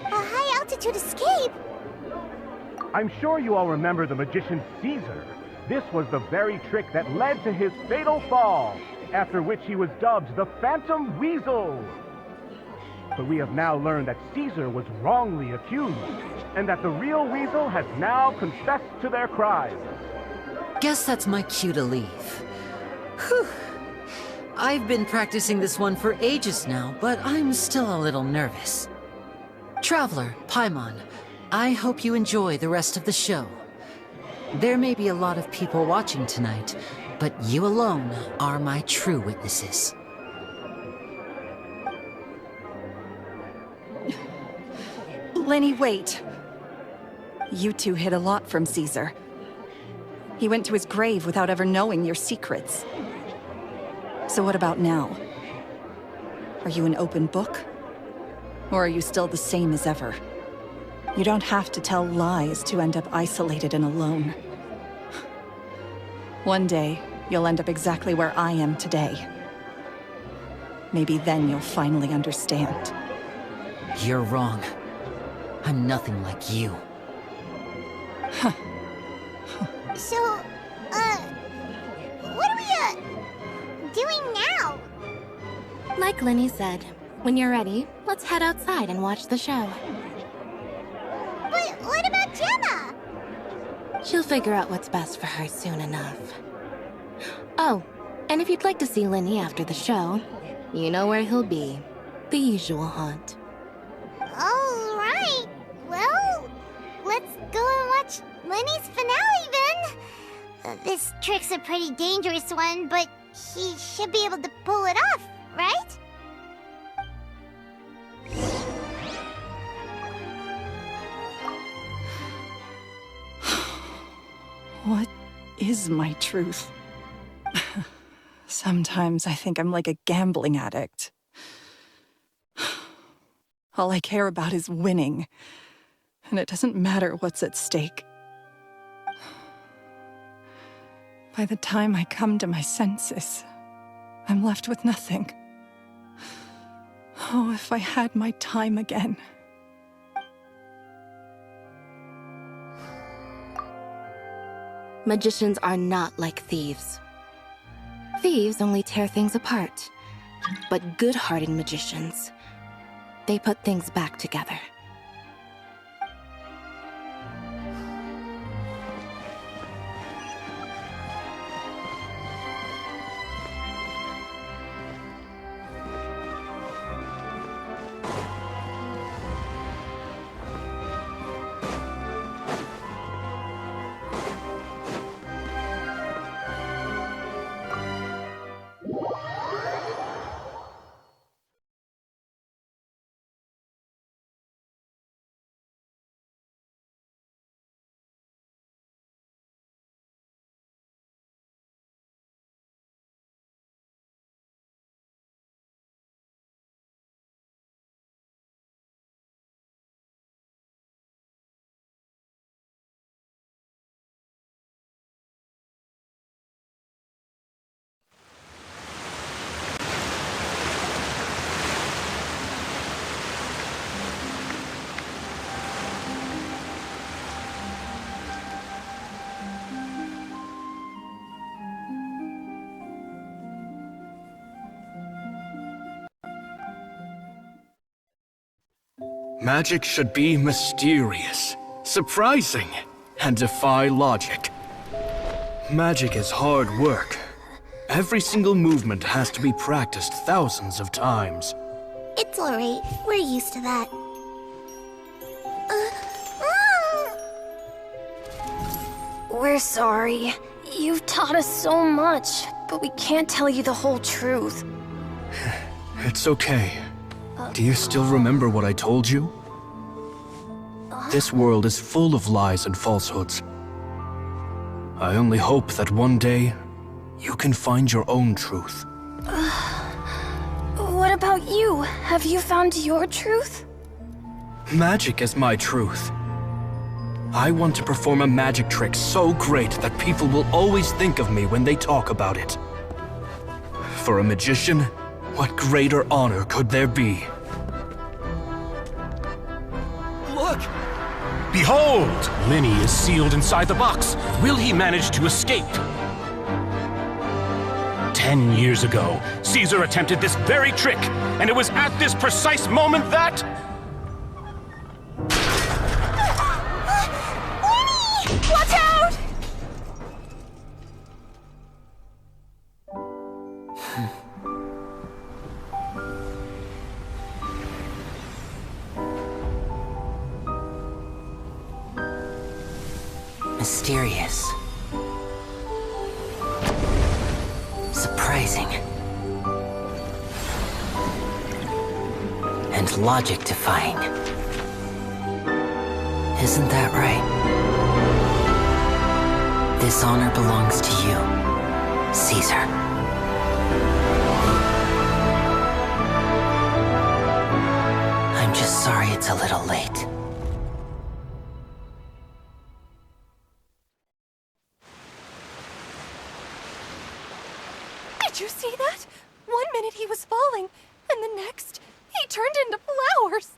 A high-altitude escape? I'm sure you all remember the magician Caesar. This was the very trick that led to his fatal fall, after which he was dubbed the Phantom Weasel. But we have now learned that Caesar was wrongly accused, and that the real Weasel has now confessed to their crimes. Guess that's my cue to leave. Whew. I've been practicing this one for ages now, but I'm still a little nervous. Traveler, Paimon, I hope you enjoy the rest of the show. There may be a lot of people watching tonight, but you alone are my true witnesses. Lyney, wait. You two hid a lot from Caesar. He went to his grave without ever knowing your secrets. So what about now? Are you an open book? Or are you still the same as ever? You don't have to tell lies to end up isolated and alone. One day, you'll end up exactly where I am today. Maybe then you'll finally understand. You're wrong. I'm nothing like you. So, what are we, doing now? Like Lyney said, when you're ready, let's head outside and watch the show. But what about Gemma? She'll figure out what's best for her soon enough. Oh, and if you'd like to see Lyney after the show, you know where he'll be. The usual haunt. All right. Well, let's go and watch Lyney's finale then. This trick's a pretty dangerous one, but he should be able to pull it off, right? What is my truth? Sometimes I think I'm like a gambling addict. All I care about is winning, and it doesn't matter what's at stake. By the time I come to my senses, I'm left with nothing. Oh, if I had my time again. Magicians are not like thieves. Thieves only tear things apart. But good-hearted magicians, they put things back together. Magic should be mysterious, surprising, and defy logic. Magic is hard work. Every single movement has to be practiced thousands of times. It's alright. We're used to that. We're sorry. You've taught us so much, but we can't tell you the whole truth. It's okay. Do you still remember what I told you? This world is full of lies and falsehoods. I only hope that one day, you can find your own truth. What about you? Have you found your truth? Magic is my truth. I want to perform a magic trick so great that people will always think of me when they talk about it. For a magician, what greater honor could there be? Look! Behold! Lyney is sealed inside the box. Will he manage to escape? 10 years ago, Caesar attempted this very trick, and it was at this precise moment that... Watch out! Mysterious. Surprising. And logic-defying. Isn't that right? This honor belongs to you, Caesar. I'm just Sorry it's a little late. Did you see that? 1 minute he was falling, and the next, he turned into flowers.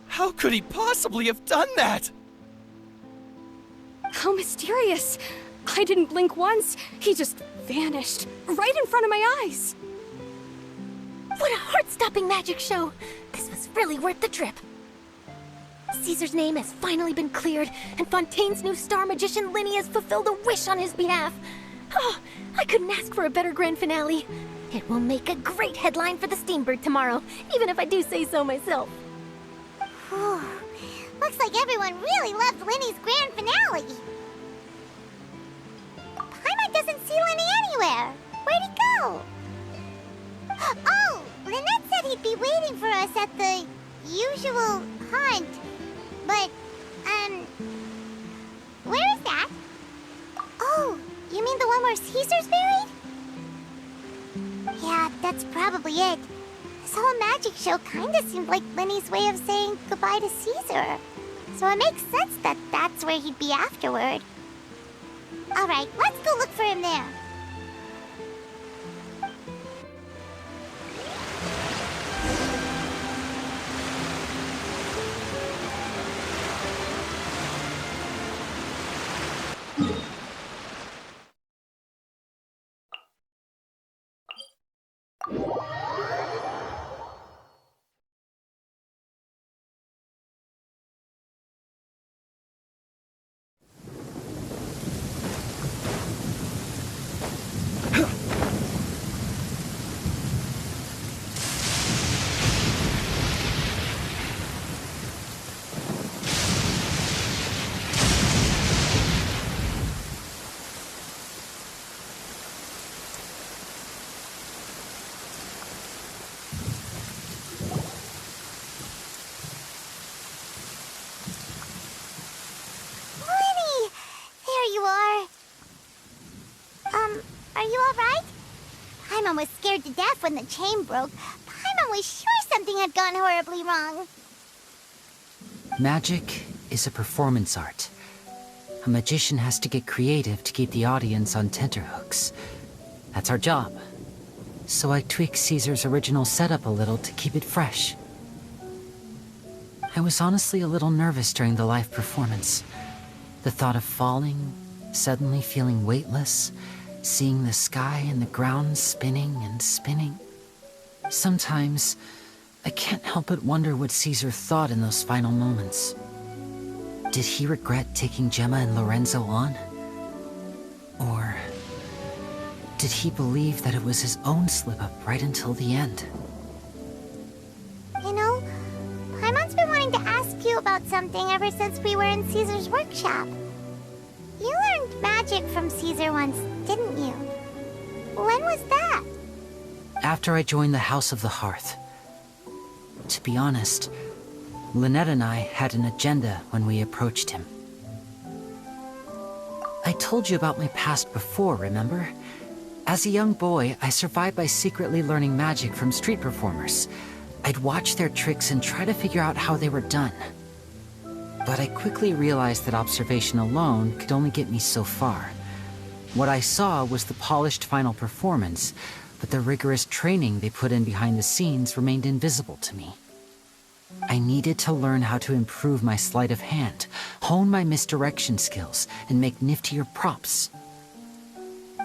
How could he possibly have done that? How mysterious. I didn't blink once. He just vanished, right in front of my eyes. What a heart-stopping magic show! This was really worth the trip. Caesar's name has finally been cleared, and Fontaine's new star magician Lyney has fulfilled a wish on his behalf. Oh, I couldn't ask for a better grand finale. It will make a great headline for the Steambird tomorrow, even if I do say so myself. Whew. Looks like everyone really loved Lyney's grand finale. Paimon doesn't see Lyney anywhere. Where'd he go? Oh, Lynette said he'd be waiting for us at the usual haunt. But, where is that? Oh, you mean the one where Caesar's buried? Yeah, that's probably it. This whole magic show kinda seemed like Lyney's way of saying goodbye to Caesar. So it makes sense that that's where he'd be afterward. Alright, let's go look for him there. Paimon was scared to death when the chain broke. Paimon was sure something had gone horribly wrong. Magic is a performance art. A magician has to get creative to keep the audience on tenterhooks. That's our job. So I tweaked Caesar's original setup a little to keep it fresh. I was honestly a little nervous during the live performance. The thought of falling, suddenly feeling weightless, seeing the sky and the ground spinning and spinning. Sometimes, I can't help but wonder what Caesar thought in those final moments. Did he regret taking Gemma and Lorenzo on? Or did he believe that it was his own slip-up right until the end? You know, Paimon's been wanting to ask you about something ever since we were in Caesar's workshop. You learned magic from Caesar once, didn't you? When was that? After I joined the House of the Hearth. To be honest, Lynette and I had an agenda when we approached him. I told you about my past before, remember? As a young boy, I survived by secretly learning magic from street performers. I'd watch their tricks and try to figure out how they were done. But I quickly realized that observation alone could only get me so far. What I saw was the polished final performance, but the rigorous training they put in behind the scenes remained invisible to me. I needed to learn how to improve my sleight of hand, hone my misdirection skills, and make niftier props.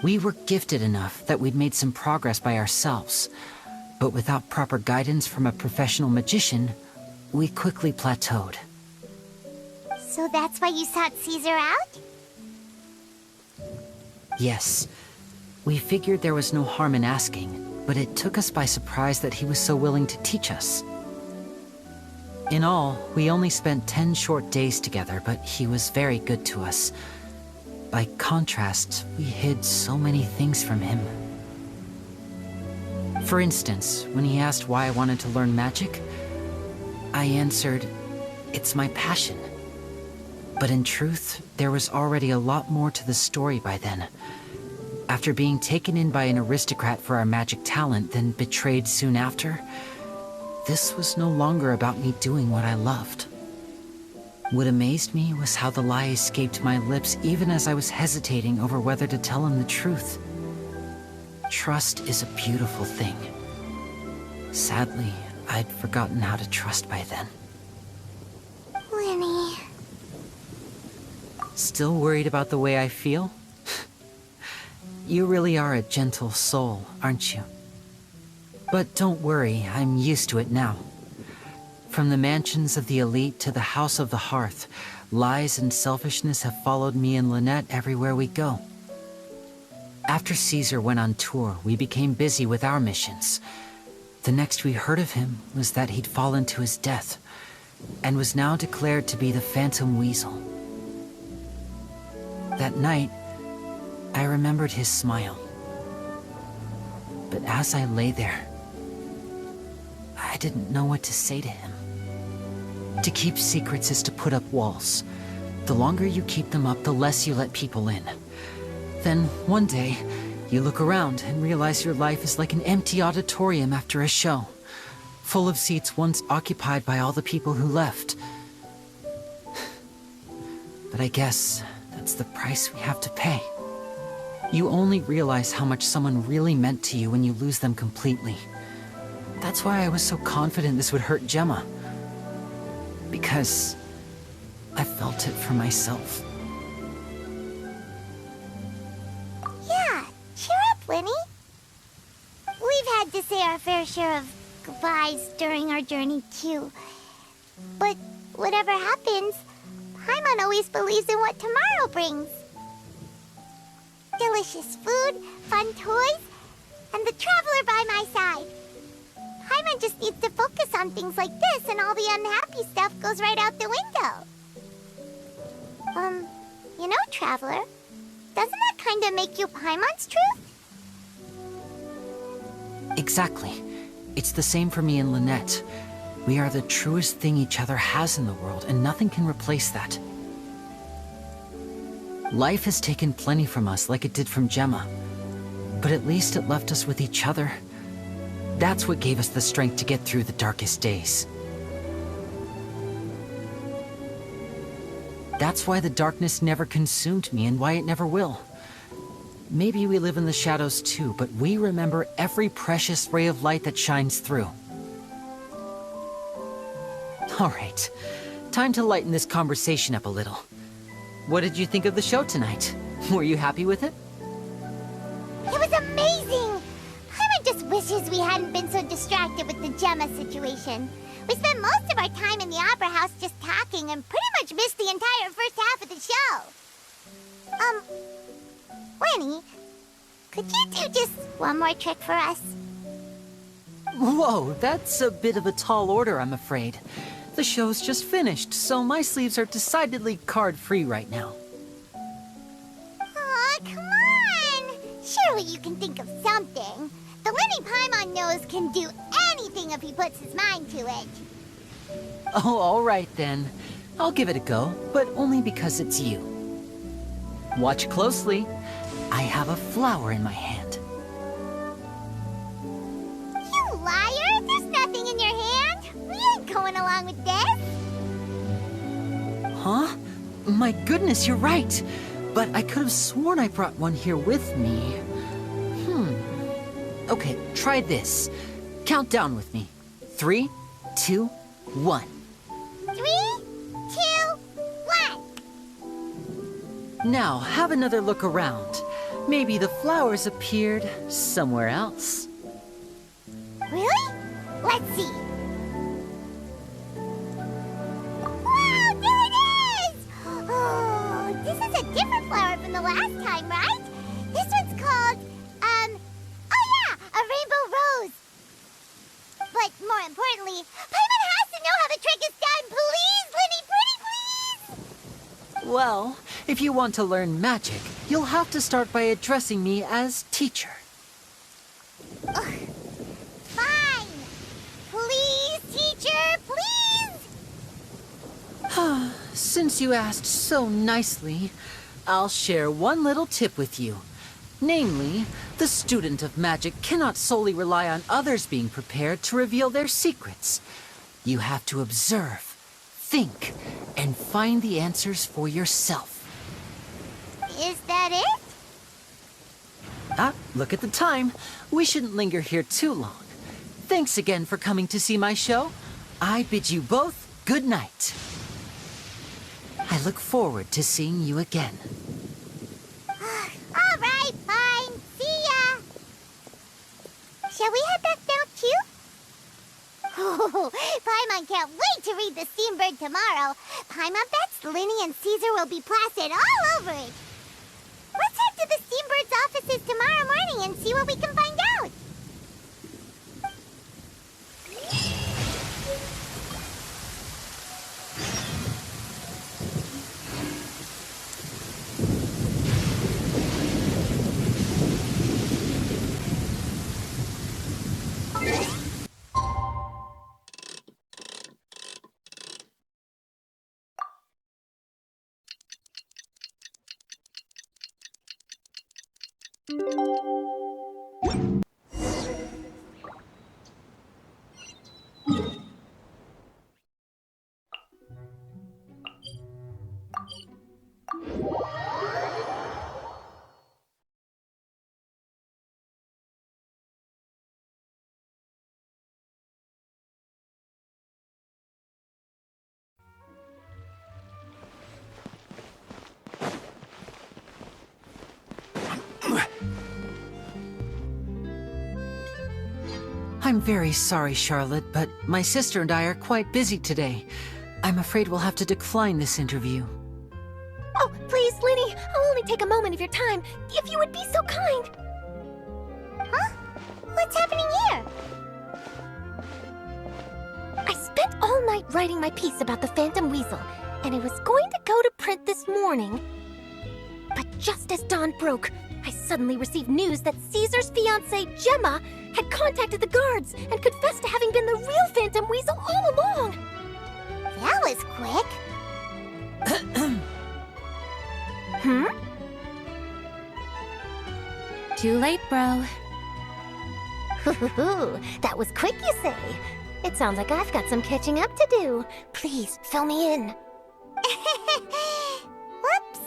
We were gifted enough that we'd made some progress by ourselves, but without proper guidance from a professional magician, we quickly plateaued. So that's why you sought Caesar out? Yes. We figured there was no harm in asking, but it took us by surprise that he was so willing to teach us. In all, we only spent 10 short days together, but he was very good to us. By contrast, we hid so many things from him. For instance, when he asked why I wanted to learn magic, I answered, "It's my passion." But in truth, there was already a lot more to the story by then. After being taken in by an aristocrat for our magic talent, then betrayed soon after, this was no longer about me doing what I loved. What amazed me was how the lie escaped my lips even as I was hesitating over whether to tell him the truth. Trust is a beautiful thing. Sadly, I'd forgotten how to trust by then. Lyney. Still worried about the way I feel? You really are a gentle soul, aren't you? But don't worry, I'm used to it now. From the mansions of the elite to the House of the Hearth, lies and selfishness have followed me and Lynette everywhere we go. After Caesar went on tour, we became busy with our missions. The next we heard of him was that he'd fallen to his death, and was now declared to be the Phantom Weasel. That night, I remembered his smile. But as I lay there, I didn't know what to say to him. To keep secrets is to put up walls. The longer you keep them up, the less you let people in. Then, one day, you look around and realize your life is like an empty auditorium after a show, full of seats once occupied by all the people who left. But I guess that's the price we have to pay. You only realize how much someone really meant to you when you lose them completely. That's why I was so confident this would hurt Gemma. Because I felt it for myself. Yeah, cheer up, Lyney. We've had to say our fair share of goodbyes during our journey, too. But whatever happens, Paimon always believes in what tomorrow brings. Delicious food, fun toys, and the Traveler by my side. Paimon just needs to focus on things like this, and all the unhappy stuff goes right out the window. You know, Traveler, doesn't that kind of make you Paimon's truth? Exactly. It's the same for me and Lynette. We are the truest thing each other has in the world, and nothing can replace that. Life has taken plenty from us, like it did from Gemma. But at least it left us with each other. That's what gave us the strength to get through the darkest days. That's why the darkness never consumed me and why it never will. Maybe we live in the shadows too, but we remember every precious ray of light that shines through. All right, time to lighten this conversation up a little. What did you think of the show tonight? Were you happy with it? It was amazing! Paimon just wishes we hadn't been so distracted with the Gemma situation. We spent most of our time in the Opera House just talking and pretty much missed the entire first half of the show. Lyney, could you do just one more trick for us? Whoa, that's a bit of a tall order, I'm afraid. The show's just finished, so my sleeves are decidedly card-free right now. Aw, come on! Surely you can think of something. The Lyney Paimon knows can do anything if he puts his mind to it. Oh, all right then. I'll give it a go, but only because it's you. Watch closely. I have a flower in my hand. You liar! There's nothing in your hand! We ain't going along with this! Huh? My goodness, you're right! But I could have sworn I brought one here with me. Okay, try this. Count down with me. 3, 2, 1. 3, 2, 1! Now, have another look around. Maybe the flowers appeared somewhere else. Really? Let's see. Wow, there it is! Oh, this is a different flower from the last time, right? This one's called, oh yeah, a rainbow rose. But more importantly, Paimon has to know how the trick is done. Please, Lyney, pretty please! Well, if you want to learn magic, you'll have to start by addressing me as teacher. Ugh. Fine. Please, teacher, please! Since you asked so nicely, I'll share one little tip with you. Namely, the student of magic cannot solely rely on others being prepared to reveal their secrets. You have to observe, think, and find the answers for yourself. Is that it? Ah, look at the time. We shouldn't linger here too long. Thanks again for coming to see my show. I bid you both good night. I look forward to seeing you again. All right, fine. See ya. Shall we head back now, too? Oh, Paimon can't wait to read The Steambird tomorrow. Paimon bets Lyney and Caesar will be plastered all over it. Let's head to the Steambird's offices tomorrow morning and see what we can find out. I'm very sorry, Charlotte, but my sister and I are quite busy today. I'm afraid we'll have to decline this interview. Oh, please, Lyney, I'll only take a moment of your time, if you would be so kind. Huh? What's happening here? I spent all night writing my piece about the Phantom Weasel, and it was going to go to print this morning. But just as dawn broke, I suddenly received news that Caesar's fiancée, Gemma, had contacted the guards and confessed to having been the real Phantom Weasel all along. That was quick. Hmm? Too late, bro. That was quick, you say? It sounds like I've got some catching up to do. Please, fill me in. Whoops.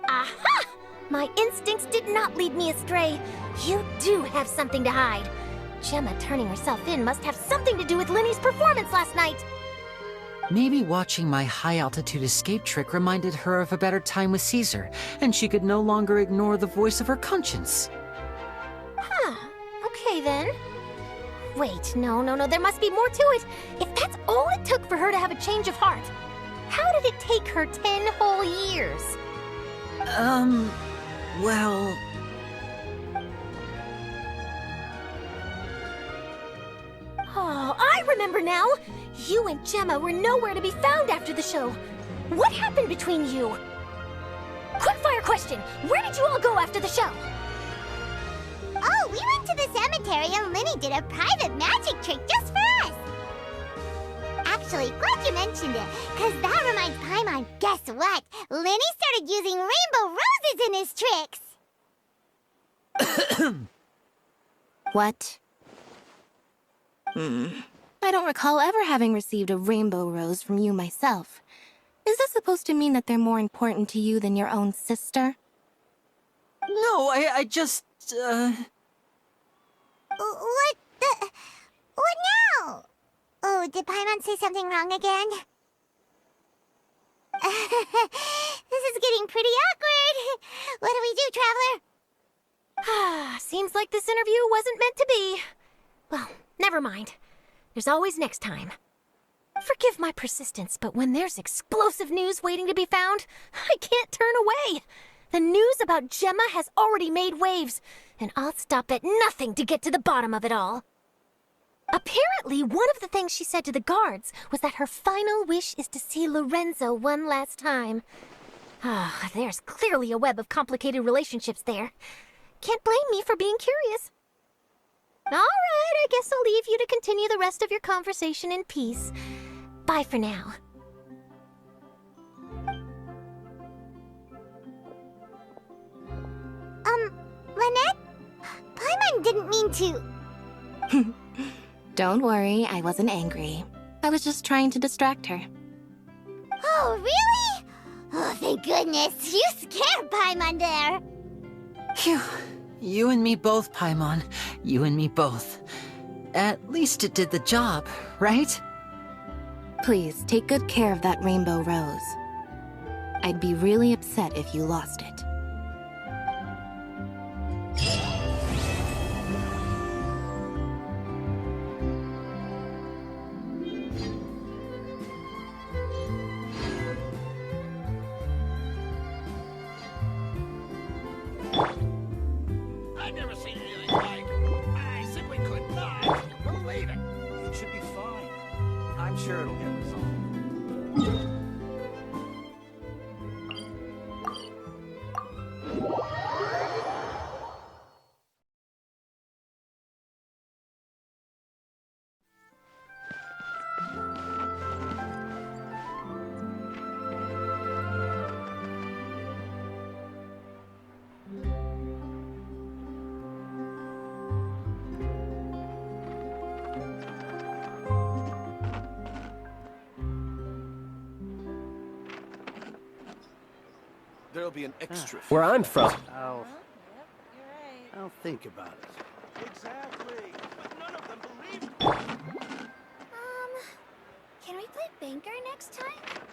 Aha! My instincts did not lead me astray. You do have something to hide. Gemma turning herself in must have something to do with Lyney's performance last night. Maybe watching my high-altitude escape trick reminded her of a better time with Caesar, and she could no longer ignore the voice of her conscience. Huh. Okay, then. Wait, no, there must be more to it. If that's all it took for her to have a change of heart, how did it take her 10 whole years? Well... Oh, I remember now! You and Gemma were nowhere to be found after the show. What happened between you? Quickfire question! Where did you all go after the show? Oh, we went to the cemetery and Lyney did a private magic trick just for us. Actually, glad you mentioned it, because that reminds Paimon, guess what? Lyney started using rainbow roses in his tricks. What? I don't recall ever having received a rainbow rose from you myself. Is this supposed to mean that they're more important to you than your own sister? No, I just, What now? Oh, did Paimon say something wrong again? This is getting pretty awkward. What do we do, Traveler? Seems like this interview wasn't meant to be. Well, never mind. There's always next time. Forgive my persistence, but when there's explosive news waiting to be found, I can't turn away. The news about Gemma has already made waves, and I'll stop at nothing to get to the bottom of it all. Apparently, one of the things she said to the guards was that her final wish is to see Lorenzo one last time. There's clearly a web of complicated relationships there. Can't blame me for being curious. All right, I guess I'll leave you to continue the rest of your conversation in peace. Bye for now. didn't mean to. Don't worry, I wasn't angry. I was just trying to distract her. Oh, really? Oh, thank goodness. You scared Paimon there. Phew. You and me both, Paimon. You and me both. At least it did the job, right? Please, take good care of that rainbow rose. I'd be really upset if you lost it. I've never seen anything like it. I simply could not believe it. It should be fine. I'm sure it'll get resolved. There'll be an extra. Where I'm from. I'll think about it. Exactly. But none of them believed. Can we play banker next time?